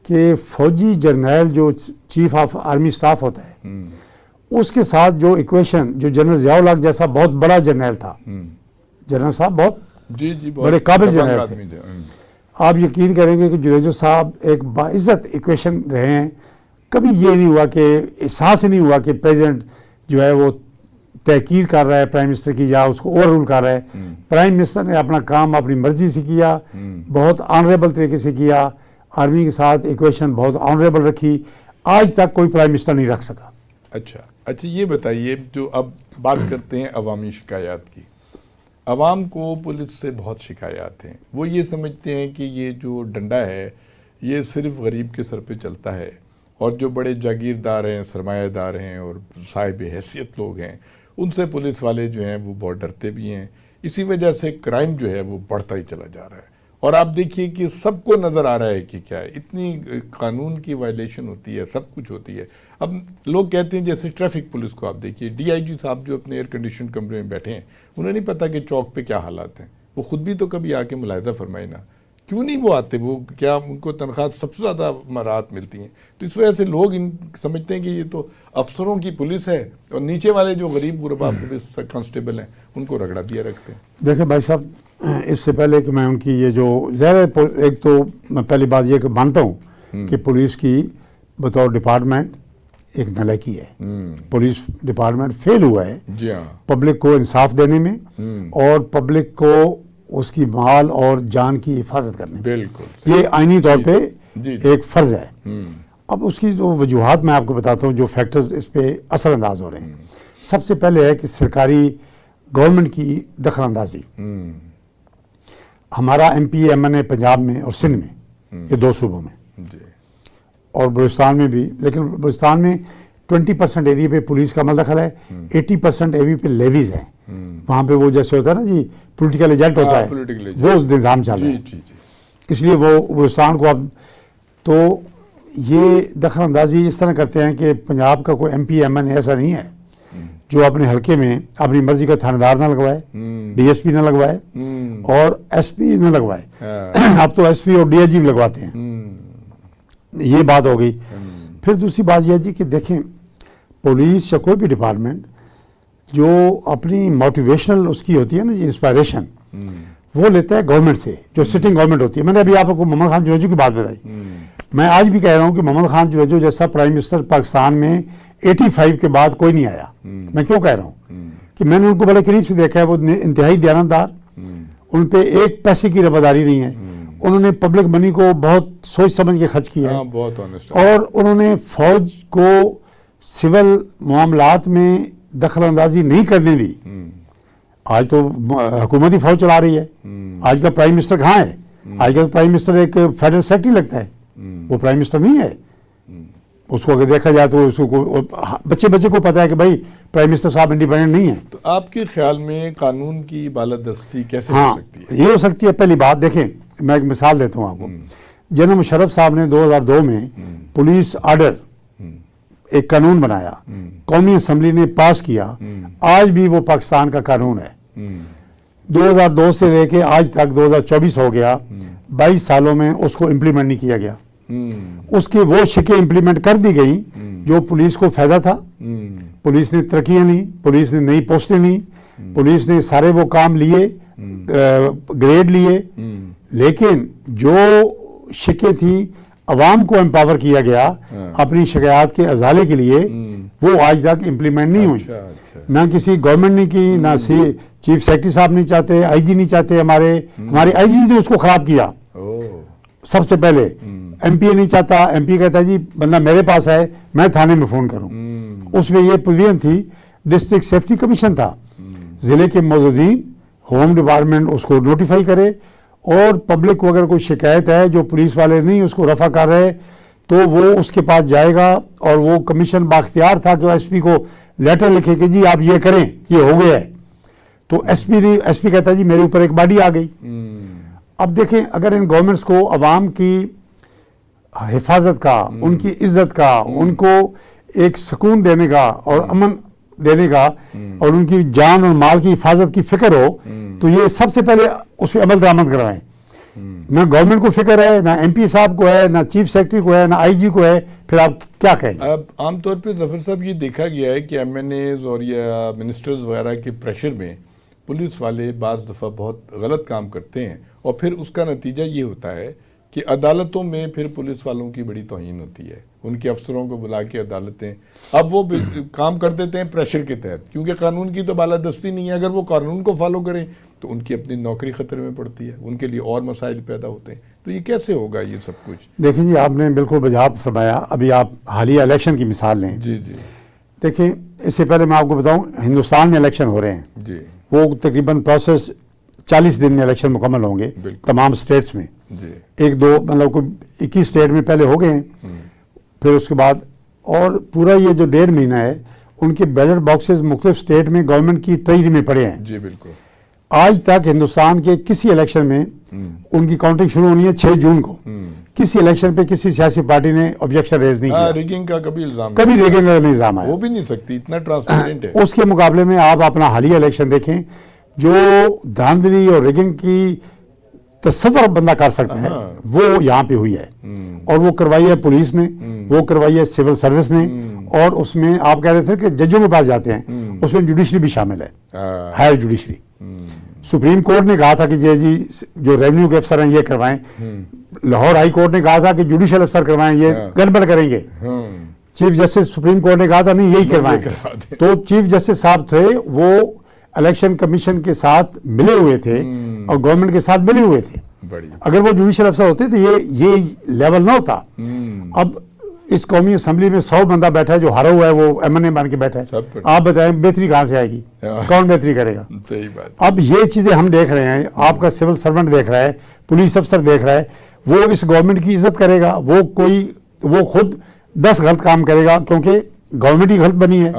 کہ فوجی جرنیل جو چیف آف آرمی سٹاف ہوتا ہے, اس کے ساتھ جو ایکویشن, جو جنرل ضیاء الحق جیسا بہت بڑا جرنیل تھا, جنرل صاحب بہت بڑے قابل جنرل تھے. آپ یقین کریں گے کہ جنیجو صاحب ایک باعزت ایکویشن رہے ہیں. کبھی یہ نہیں ہوا کہ احساس نہیں ہوا کہ پریزیڈنٹ جو ہے وہ تحقیر کر رہا ہے پرائم منسٹر کی, یا اس کو اوور رول کر رہا ہے. پرائم منسٹر نے اپنا کام اپنی مرضی سے کیا, بہت آنریبل طریقے سے کیا, آرمی کے ساتھ ایکویشن بہت آنریبل رکھی. آج تک کوئی پرائم منسٹر نہیں رکھ سکا. اچھا یہ بتائیے, جو اب بات کرتے ہیں عوامی شکایات کی, عوام کو پولیس سے بہت شکایات ہیں. وہ یہ سمجھتے ہیں کہ یہ جو ڈنڈا ہے یہ صرف غریب کے سر پہ چلتا ہے, اور جو بڑے جاگیردار ہیں, سرمایہ دار ہیں اور صاحب حیثیت لوگ ہیں, ان سے پولیس والے جو ہیں وہ بہت ڈرتے بھی ہیں. اسی وجہ سے کرائم جو ہے وہ بڑھتا ہی چلا جا رہا ہے. اور آپ دیکھیے کہ سب کو نظر آ رہا ہے کہ کیا ہے, اتنی قانون کی وائلیشن ہوتی ہے, سب کچھ ہوتی ہے. اب لوگ کہتے ہیں جیسے ٹریفک پولیس کو آپ دیکھیے, ڈی آئی جی صاحب جو اپنے ایئر کنڈیشن کمرے میں بیٹھے ہیں, انہیں نہیں پتا کہ چوک پہ کیا حالات ہیں. وہ خود بھی تو کبھی آ کے ملاحظہ فرمائے نا, کیوں نہیں وہ آتے؟ وہ کیا ان کو تنخواہ سب سے زیادہ راحت ملتی ہیں؟ تو اس وجہ سے لوگ سمجھتے ہیں کہ یہ تو افسروں کی پولیس ہے, اور نیچے والے جو غریب غربا پولیس کانسٹیبل ہیں ان کو رگڑا دیا رکھتے ہیں. دیکھیں بھائی صاحب, اس سے پہلے کہ میں ان کی یہ جو ظاہر ہے, ایک تو میں پہلی بات یہ کہ مانتا ہوں کہ پولیس کی بطور ڈپارٹمنٹ ایک نالائکی ہے. پولیس ڈپارٹمنٹ فیل ہوا ہے جی ہاں پبلک کو انصاف دینے میں اور پبلک کو اس کی مال اور جان کی حفاظت کرنے میں. بالکل, یہ آئینی طور پہ ایک فرض ہے. اب اس کی جو وجوہات میں آپ کو بتاتا ہوں, جو فیکٹرز اس پہ اثر انداز ہو رہے ہیں. سب سے پہلے ہے کہ سرکاری گورنمنٹ کی دخل اندازی. ہمارا ایم پی ایم این اے پنجاب میں اور سندھ میں, یہ 2 صوبوں میں اور بلوچستان میں بھی, لیکن بلوچستان میں 20% ایریا پہ پولیس کا عمل دخل ہے, 80% ایریا پہ لیویز ہیں. وہاں پہ وہ جیسے ہوتا ہے نا جی, پولیٹیکل ایجنٹ ہوتا ہے, وہ نظام چل رہا ہے. اس لیے وہ بلوچستان کو اب تو یہ دخل اندازی اس طرح کرتے ہیں کہ پنجاب کا کوئی ایم پی ایم این اے ایسا نہیں ہے جو اپنے حلقے میں اپنی مرضی کا تھانے دار نہ لگوائے, ڈی ایس پی نہ لگوائے اور ایس پی نہ لگوائے. اب تو ایس پی اور ڈی آئی جی بھی لگواتے ہیں. یہ بات ہو گئی. پھر دوسری بات یہ جی کہ دیکھیں, پولیس یا کوئی بھی ڈپارٹمنٹ جو اپنی موٹیویشنل اس کی ہوتی ہے نا جی, انسپائریشن, وہ لیتا ہے گورنمنٹ سے, جو سٹنگ گورنمنٹ ہوتی ہے. میں نے ابھی آپ کو محمد خان جنیجو کی بات بتائی. میں آج بھی کہہ رہا ہوں کہ محمد خان جنیجو جیسا پرائم منسٹر پاکستان میں 85 کے بعد کوئی نہیں آیا. میں کیوں کہہ رہا ہوں کہ میں نے ان کو بڑے قریب سے دیکھا ہے. وہ انتہائی دیانتدار, ان پہ ایک پیسے کی رباداری نہیں ہے. انہوں نے پبلک منی کو بہت سوچ سمجھ کے خرچ کیا ہے, اور انہوں نے فوج کو سول معاملات میں دخل اندازی نہیں کرنے دی. آج تو حکومتی فوج چلا رہی ہے. آج کا پرائم منسٹر کہاں ہے؟ آج کا پرائم منسٹر ایک فیڈرل سیکرٹری لگتا ہے, وہ پرائم منسٹر نہیں ہے. اس کو اگر دیکھا جائے تو اس کو بچے کو پتا ہے کہ بھائی پرائم منسٹر صاحب انڈیپینڈنٹ نہیں ہے. تو آپ کے خیال میں قانون کی بالادستی کیسے ہو سکتی ہے؟ یہ ہو سکتی ہے. پہلی بات دیکھیں, میں ایک مثال دیتا ہوں آپ کو. جنرل مشرف صاحب نے 2002 میں پولیس آرڈر ایک قانون بنایا, قومی اسمبلی نے پاس کیا. آج بھی وہ پاکستان کا قانون ہے. 2002 سے لے کے آج تک 2024 ہو گیا, 22 سالوں میں اس کو امپلیمنٹ نہیں کیا گیا. اس کی وہ شکیں امپلیمنٹ کر دی گئی جو پولیس کو فائدہ تھا. پولیس نے ترقیاں لی, پولیس نے نئی پوسٹیں لی, پولیس نے سارے وہ کام لیے, گریڈ لیے, لیکن جو شکیں تھیں عوام کو امپاور کیا گیا اپنی شکایات کے ازالے کے لیے, وہ آج تک امپلیمنٹ نہیں ہوئی. نہ کسی گورنمنٹ نے کی, نہ چیف سیکرٹری صاحب نہیں چاہتے, آئی جی نہیں چاہتے. ہمارے آئی جی نے اس کو خراب کیا سب سے پہلے. ایم پی اے نہیں چاہتا. ایم پی کہتا ہے جی بندہ میرے پاس ہے, میں تھانے میں فون کروں. اس میں یہ پوزیشن تھی, ڈسٹرکٹ سیفٹی کمیشن تھا, ضلع کے معززین, ہوم ڈپارٹمنٹ اس کو نوٹیفائی کرے, اور پبلک کو اگر کوئی شکایت ہے جو پولیس والے نہیں اس کو رفع کر رہے تو وہ اس کے پاس جائے گا. اور وہ کمیشن باختیار تھا کہ ایس پی کو لیٹر لکھے کہ جی آپ یہ کریں, یہ ہو گیا ہے. تو ایس پی کہتا ہے جی میرے اوپر ایک باڈی آ گئی. اب دیکھیں, اگر ان گورنمنٹس کو عوام کی حفاظت کا, ان کی عزت کا, ان کو ایک سکون دینے کا اور امن دینے کا اور ان کی جان اور مال کی حفاظت کی فکر ہو, تو یہ سب سے پہلے اس پہ عمل درآمد کروائیں. نہ گورنمنٹ کو فکر ہے, نہ ایم پی صاحب کو ہے, نہ چیف سیکرٹری کو ہے, نہ آئی جی کو ہے, پھر آپ کیا کہیں؟ اب عام طور پہ ظفر صاحب یہ دیکھا گیا ہے کہ ایم این ایز اور یا منسٹرز وغیرہ کے پریشر میں پولیس والے بعض دفعہ بہت غلط کام کرتے ہیں, اور پھر اس کا نتیجہ یہ ہوتا ہے کہ عدالتوں میں پھر پولیس والوں کی بڑی توہین ہوتی ہے. ان کے افسروں کو بلا کے عدالتیں اب وہ کام کر دیتے ہیں پریشر کے تحت, کیونکہ قانون کی تو بالادستی نہیں ہے. اگر وہ قانون کو فالو کریں تو ان کی اپنی نوکری خطرے میں پڑتی ہے, ان کے لیے اور مسائل پیدا ہوتے ہیں. تو یہ کیسے ہوگا یہ سب کچھ؟ دیکھیں جی, آپ نے بالکل بجاب فرمایا. ابھی آپ حالیہ الیکشن کی مثال لیں. جی جی, دیکھیں اس سے پہلے میں آپ کو بتاؤں, ہندوستان میں الیکشن ہو رہے ہیں جی, وہ تقریباً پروسیس 40 دن میں الیکشن مکمل ہوں گے تمام اسٹیٹس میں. جی, 1-2 مطلب کوئی 21 اسٹیٹ میں پہلے ہو گئے ہیں. پھر اس کے بعد اور پورا یہ جو 1.5 مہینہ ہے ان کے بیلٹ باکسز مختلف اسٹیٹ میں گورنمنٹ کی ٹریجری میں پڑے ہیں. جی بالکل. آج تک ہندوستان کے کسی الیکشن میں ان کی کاؤنٹنگ شروع ہونی ہے 6 جون کو. کسی الیکشن پہ کسی سیاسی پارٹی نے آبجیکشن ریز نہیں کیا. ریگنگ کا کبھی الزام کبھی ریگنگ کا نظام ہے. وہ بھی نہیں سکتی, اتنا ٹرانسپیرنٹ ہے. اس کے مقابلے میں آپ اپنا حالیہ الیکشن دیکھیں, جو دھاندلی اور ریگنگ کی تصور بندہ کر سکتا ہے وہ یہاں پہ ہوئی ہے. اور وہ کروائی ہے پولیس نے, وہ کروائی ہے سول سروس نے, اور اس میں آپ کہہ رہے تھے کہ ججوں کے پاس جاتے ہیں, اس میں جوڈیشری بھی شامل ہے, ہائر جوڈیشری. سپریم کورٹ نے کہا تھا کہ جی جو ریونیو کے افسر ہیں یہ کروائیں. لاہور ہائی کورٹ نے کہا تھا کہ جوڈیشل افسر کروائیں, یہ گڑبڑ کریں گے. چیف جسٹس سپریم کورٹ نے کہا تھا نہیں یہی کروائیں. تو چیف جسٹس صاحب تھے وہ الیکشن کمیشن کے ساتھ ملے ہوئے تھے اور گورنمنٹ کے ساتھ ملے ہوئے تھے. اگر وہ جوڈیشل افسر ہوتے تو یہ لیول نہ ہوتا. اب اس قومی اسمبلی میں 100 بندہ بیٹھا ہے, جو ہارا ہوا ہے وہ ایم این اے بن کے بیٹھا ہے. آپ بتائیں بہتری کہاں سے آئے گی, کون بہتری کرے گا؟ صحیح بات. اب یہ چیزیں ہم دیکھ رہے ہیں, آپ کا سول سرونٹ دیکھ رہا ہے, پولیس افسر دیکھ رہا ہے, وہ اس گورنمنٹ کی عزت کرے گا؟ وہ خود 10 غلط کام کرے گا کیونکہ گورنمنٹ ہی غلط بنی ہے.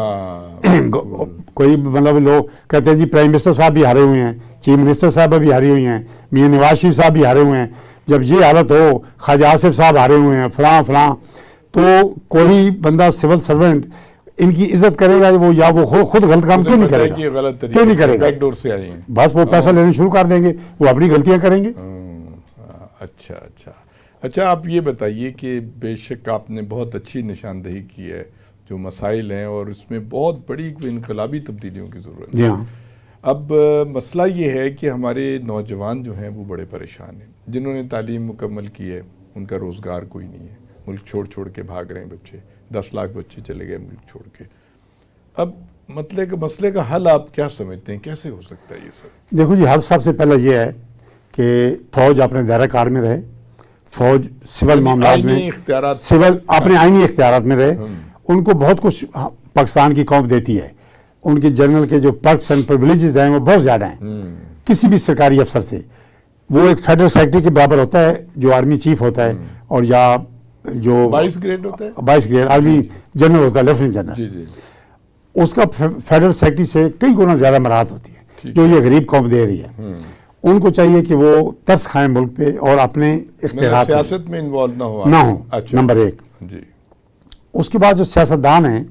کوئی مطلب لوگ کہتے ہیں جی پرائم منسٹر صاحب بھی ہارے ہوئے ہیں, چیف منسٹر صاحب بھی ہارے ہوئے ہیں, میاں نواز شریف صاحب بھی ہارے ہوئے ہیں. جب یہ حالت ہو, خواجہ آصف صاحب ہارے ہوئے ہیں, فلاں, تو کوئی بندہ سول سرونٹ ان کی عزت کرے گا وہ خود غلط کام کیوں نہیں کرے گا؟ کیوں نہیں کرے گا؟ بیک ڈور سے آئے ہیں, بس وہ پیسہ لینے شروع کر دیں گے, وہ اپنی غلطیاں کریں گے. اچھا آپ یہ بتائیے کہ بے شک آپ نے بہت اچھی نشاندہی کی ہے جو مسائل ہیں, اور اس میں بہت بڑی انقلابی تبدیلیوں کی ضرورت ہے. جی ہاں. اب مسئلہ یہ ہے کہ ہمارے نوجوان جو ہیں وہ بڑے پریشان ہیں. جنہوں نے تعلیم مکمل کی ہے ان کا روزگار کوئی نہیں ہے, ملک چھوڑ کے بھاگ رہے ہیں بچے. 10 لاکھ بچے چلے گئے ملک چھوڑ کے. اب مسئلے کا حل آپ کیا سمجھتے ہیں, کیسے ہو سکتا ہے یہ سب؟ دیکھو جی, حل سب سے پہلا یہ ہے کہ فوج اپنے دائرہ کار میں رہے, فوج سول معاملات میں اپنے آئینی اختیارات میں رہے. ان کو بہت کچھ پاکستان کی قوم دیتی ہے, ان کے جنرل کے جو پرکس اینڈ پرویلیجز ہیں وہ بہت زیادہ ہیں کسی بھی سرکاری افسر سے. وہ ایک فیڈرل سیکرٹری کے برابر ہوتا ہے جو آرمی چیف ہوتا ہے, اور یا جو 22 گریڈ ہوتا ہے, 22 گریڈ آرمی جنرل ہوتا ہے, لیفٹیننٹ جنرل. اس کا فیڈرل سیکرٹری سے کئی گنا زیادہ مراحت ہوتی ہے جو یہ غریب قوم دے رہی ہے. ان کو چاہیے کہ وہ ترس کھائیں ملک پہ اور اپنے اختیارات سیاست میں انوالو نہ ہوں. نمبر 1. اس کے بعد جو سیاستدان ہیں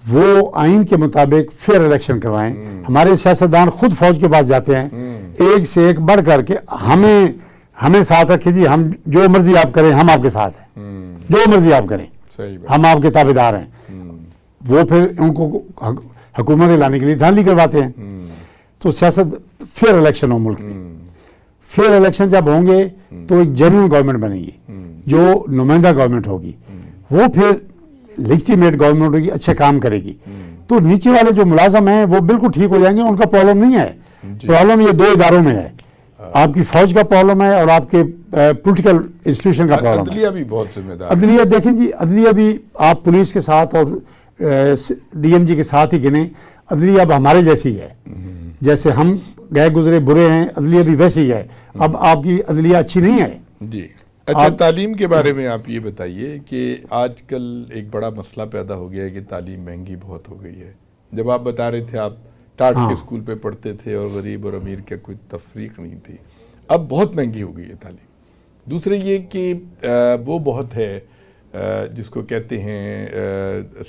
وہ آئین کے مطابق فیئر الیکشن کروائیں. ہمارے سیاستدان خود فوج کے پاس جاتے ہیں, ایک سے ایک بڑھ کر کے ہمیں ساتھ رکھے جی, ہم جو مرضی آپ کریں ہم آپ کے ساتھ ہیں, جو مرضی آپ کریں ہم آپ کے تابع دار ہیں. وہ پھر ان کو حکومت لانے کے لیے دھاندلی کرواتے ہیں. تو سیاست فیئر الیکشن ہو ملک میں. فیئر الیکشن جب ہوں گے تو ایک جنرل گورنمنٹ بنے گی جو نمائندہ گورنمنٹ ہوگی, وہ پھر لیجٹیمیٹ گورنمنٹ ہوگی, اچھے کام کرے گی. تو نیچے والے جو ملازم ہیں وہ بالکل ٹھیک ہو جائیں گے, ان کا پرابلم نہیں ہے. پرابلم یہ 2 اداروں میں ہے, آپ کی فوج کا پرابلم ہے اور آپ کے پولیٹیکل انسٹیٹیوشن کا پرابلم ہے. عدلیہ بھی بہت ذمہ دار. عدلیہ دیکھیں جی, عدلیہ بھی آپ پولیس کے ساتھ اور ڈی ایم جی کے ساتھ ہی گنیں. عدلیہ اب ہمارے جیسی ہے, جیسے ہم گئے گزرے برے ہیں, عدلیہ بھی ویسے ہی ہے. اب آپ کی عدلیہ اچھی نہیں ہے. جی اچھا, تعلیم کے بارے میں آپ یہ بتائیے کہ آج کل ایک بڑا مسئلہ پیدا ہو گیا ہے کہ تعلیم مہنگی بہت ہو گئی ہے. جب آپ بتا رہے تھے آپ ٹاٹ کے اسکول پہ پڑھتے تھے اور غریب اور امیر کا کوئی تفریق نہیں تھی, اب بہت مہنگی ہو گئی ہے تعلیم. دوسرے یہ کہ وہ بہت ہے جس کو کہتے ہیں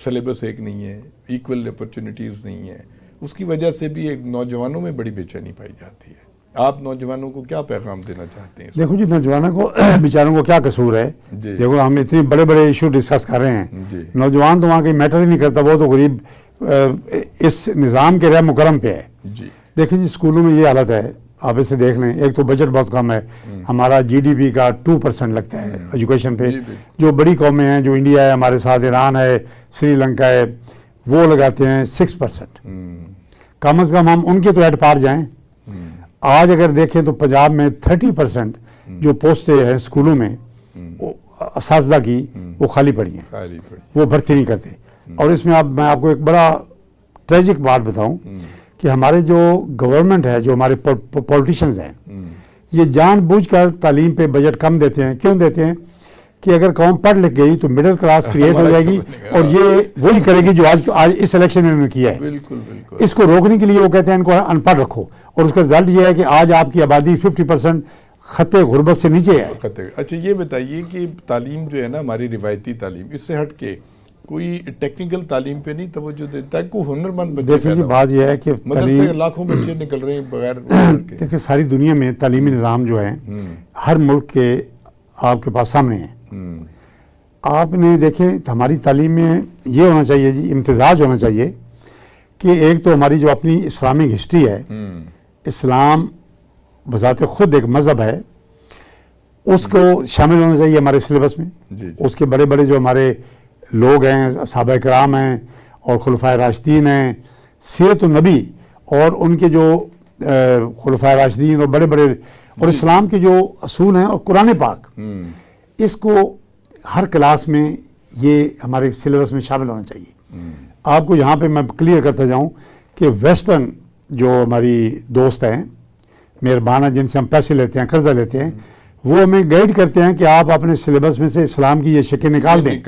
سلیبس ایک نہیں ہے, ایکول اپرچونٹیز نہیں ہیں. اس کی وجہ سے بھی ایک نوجوانوں میں بڑی بے چینی پائی جاتی ہے. آپ نوجوانوں کو کیا پیغام دینا چاہتے ہیں؟ دیکھو جی, نوجوانوں کو بیچاروں کو کیا قصور ہے. دیکھو ہم اتنے بڑے ایشو ڈسکس کر رہے ہیں, نوجوان تو وہاں کہیں میٹر ہی نہیں کرتا, وہ تو غریب اس نظام کے رحم و کرم پہ ہے. دیکھیں جی, اسکولوں میں یہ حالت ہے, آپ اسے دیکھ لیں. ایک تو بجٹ بہت کم ہے, ہمارا جی ڈی پی کا 2% لگتا ہے ایجوکیشن پہ. جو بڑی قومیں ہیں, جو انڈیا ہے ہمارے ساتھ, ایران ہے, سری لنکا ہے, وہ لگاتے ہیں 6%. کم از کم ہم ان کے تو ایٹ پار جائیں. آج اگر دیکھیں تو پنجاب میں 30% جو پوسٹیں ہیں اسکولوں میں اساتذہ کی وہ خالی پڑی ہیں, وہ بھرتی نہیں کرتے. اور اس میں میں آپ کو ایک بڑا ٹریجک بات بتاؤں کہ ہمارے جو گورنمنٹ ہے, جو ہمارے پولیٹیشنز ہیں, یہ جان بوجھ کر تعلیم پہ بجٹ کم دیتے ہیں. کیوں دیتے ہیں؟ کہ اگر قوم پڑھ لکھ گئی تو مڈل کلاس کریٹ ہو جائے گی اور یہ وہی کرے گی جو آج اس الیکشن میں انہوں نے کیا ہے. بالکل بالکل. اس کو روکنے کے لیے وہ کہتے ہیں ان کو ان پڑھ رکھو, اور اس کا رزلٹ یہ ہے کہ آج آپ کی آبادی 50% خط غربت سے نیچے ہے. اچھا یہ بتائیے کہ تعلیم جو ہے نا ہماری روایتی تعلیم, اس سے ہٹ کے کوئی ٹیکنیکل تعلیم پہ نہیں توجہ دیتا ہے, کوئی ہنرمند بچے دیکھیں جی بات یہ ہے کہ مدرسے لاکھوں بچے نکل رہے ہیں بغیر دیکھیں ساری دنیا میں تعلیمی نظام جو ہے ہر ملک کے آپ کے پاس سامنے ہیں. آپ نے دیکھیں ہماری تعلیم میں یہ ہونا چاہیے جی, امتزاج ہونا چاہیے کہ ایک تو ہماری جو اپنی اسلامک ہسٹری ہے, اسلام بذات خود ایک مذہب ہے, اس کو شامل ہونا چاہیے ہمارے سلیبس میں. اس کے بڑے بڑے جو ہمارے لوگ ہیں, صحابہ کرام ہیں اور خلفائے راشدین ہیں, سیرت النبی اور ان کے جو خلفائے راشدین اور بڑے بڑے اور اسلام کے جو اصول ہیں اور قرآن پاک, اس کو ہر کلاس میں یہ ہمارے سلیبس میں شامل ہونا چاہیے. آپ کو یہاں پہ میں کلیئر کرتا جاؤں کہ ویسٹرن جو ہماری دوست ہیں مہربانہ, جن سے ہم پیسے لیتے ہیں, قرضہ لیتے ہیں, وہ ہمیں گائیڈ کرتے ہیں کہ آپ اپنے سلیبس میں سے اسلام کی یہ شکیں نکال دیں.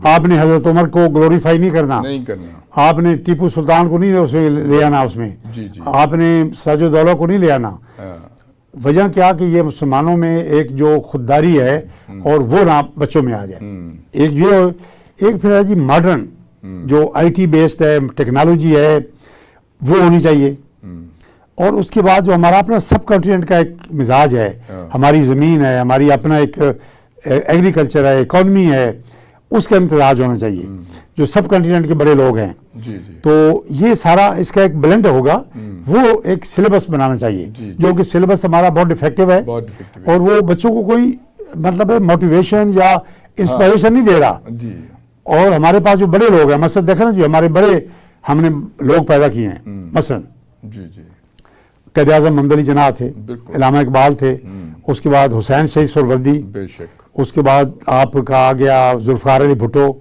آپ نے حضرت عمر کو گلوریفائی نہیں کرنا, آپ نے ٹیپو سلطان کو نہیں اس میں لے آنا, اس میں آپ نے سراج الدولہ کو نہیں لے آنا. وجہ کیا کہ یہ مسلمانوں میں ایک جو خودداری ہے اور وہ نہ بچوں میں آ جائے. ایک پھر ہے جی ماڈرن جو آئی ٹی بیسڈ ہے, ٹیکنالوجی ہے, وہ ہونی چاہیے. اور اس کے بعد جو ہمارا اپنا سب کنٹیننٹ کا ایک مزاج ہے, ہماری زمین ہے, ہماری اپنا ایک ایگریکلچر ہے, اکانومی ہے, اس کا امتزاج ہونا چاہیے. جو سب کنٹیننٹ کے بڑے لوگ ہیں تو یہ سارا اس کا ایک بلینڈ ہوگا, وہ ایک سلیبس بنانا چاہیے جو کہ سلیبس ہمارا بہت ڈیفیکٹو ہے اور وہ بچوں کو کوئی مطلب موٹیویشن یا انسپائریشن نہیں دے رہا. اور ہمارے پاس جو بڑے لوگ ہیں, مثلا دیکھیں نا جو ہمارے بڑے ہم نے لوگ پیدا کیے ہیں, مثلا قائد اعظم محمد علی جناح تھے, علامہ اقبال تھے, اس کے بعد حسین شہید سہروردی, اس کے بعد آپ کا آ گیا ذوالفقار علی بھٹو,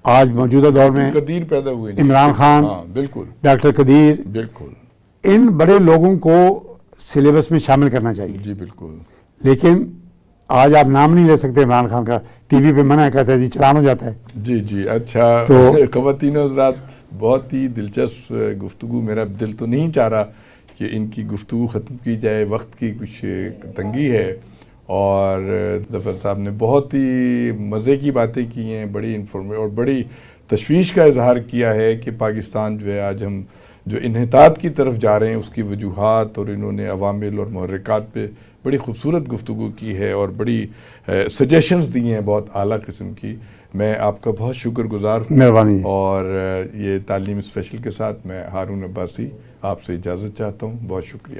آج موجودہ دور میں قدیر پیدا ہوئے, عمران خان, ڈاکٹر قدیر. ان بڑے لوگوں کو سلیبس میں شامل کرنا چاہیے. جی بالکل. لیکن آج آپ نام نہیں لے سکتے عمران خان کا, ٹی وی پہ منع کہتا ہے جی چلان ہو جاتا ہے. جی اچھا. تو خواتین حضرات, بہت ہی دلچسپ گفتگو, میرا دل تو نہیں چاہ رہا کہ ان کی گفتگو ختم کی جائے, وقت کی کچھ تنگی ہے, اور ظفر صاحب نے بہت ہی مزے کی باتیں کی ہیں, بڑی انفارمیٹو اور بڑی تشویش کا اظہار کیا ہے کہ پاکستان جو ہے آج ہم جو انحطاط کی طرف جا رہے ہیں اس کی وجوہات, اور انہوں نے عوامل اور محرکات پہ بڑی خوبصورت گفتگو کی ہے اور بڑی سجیشنز دی ہیں بہت اعلیٰ قسم کی. میں آپ کا بہت شکر گزار ہوں. مہربانی. اور یہ تعلیم اسپیشل کے ساتھ میں ہارون عباسی آپ سے اجازت چاہتا ہوں. بہت شکریہ.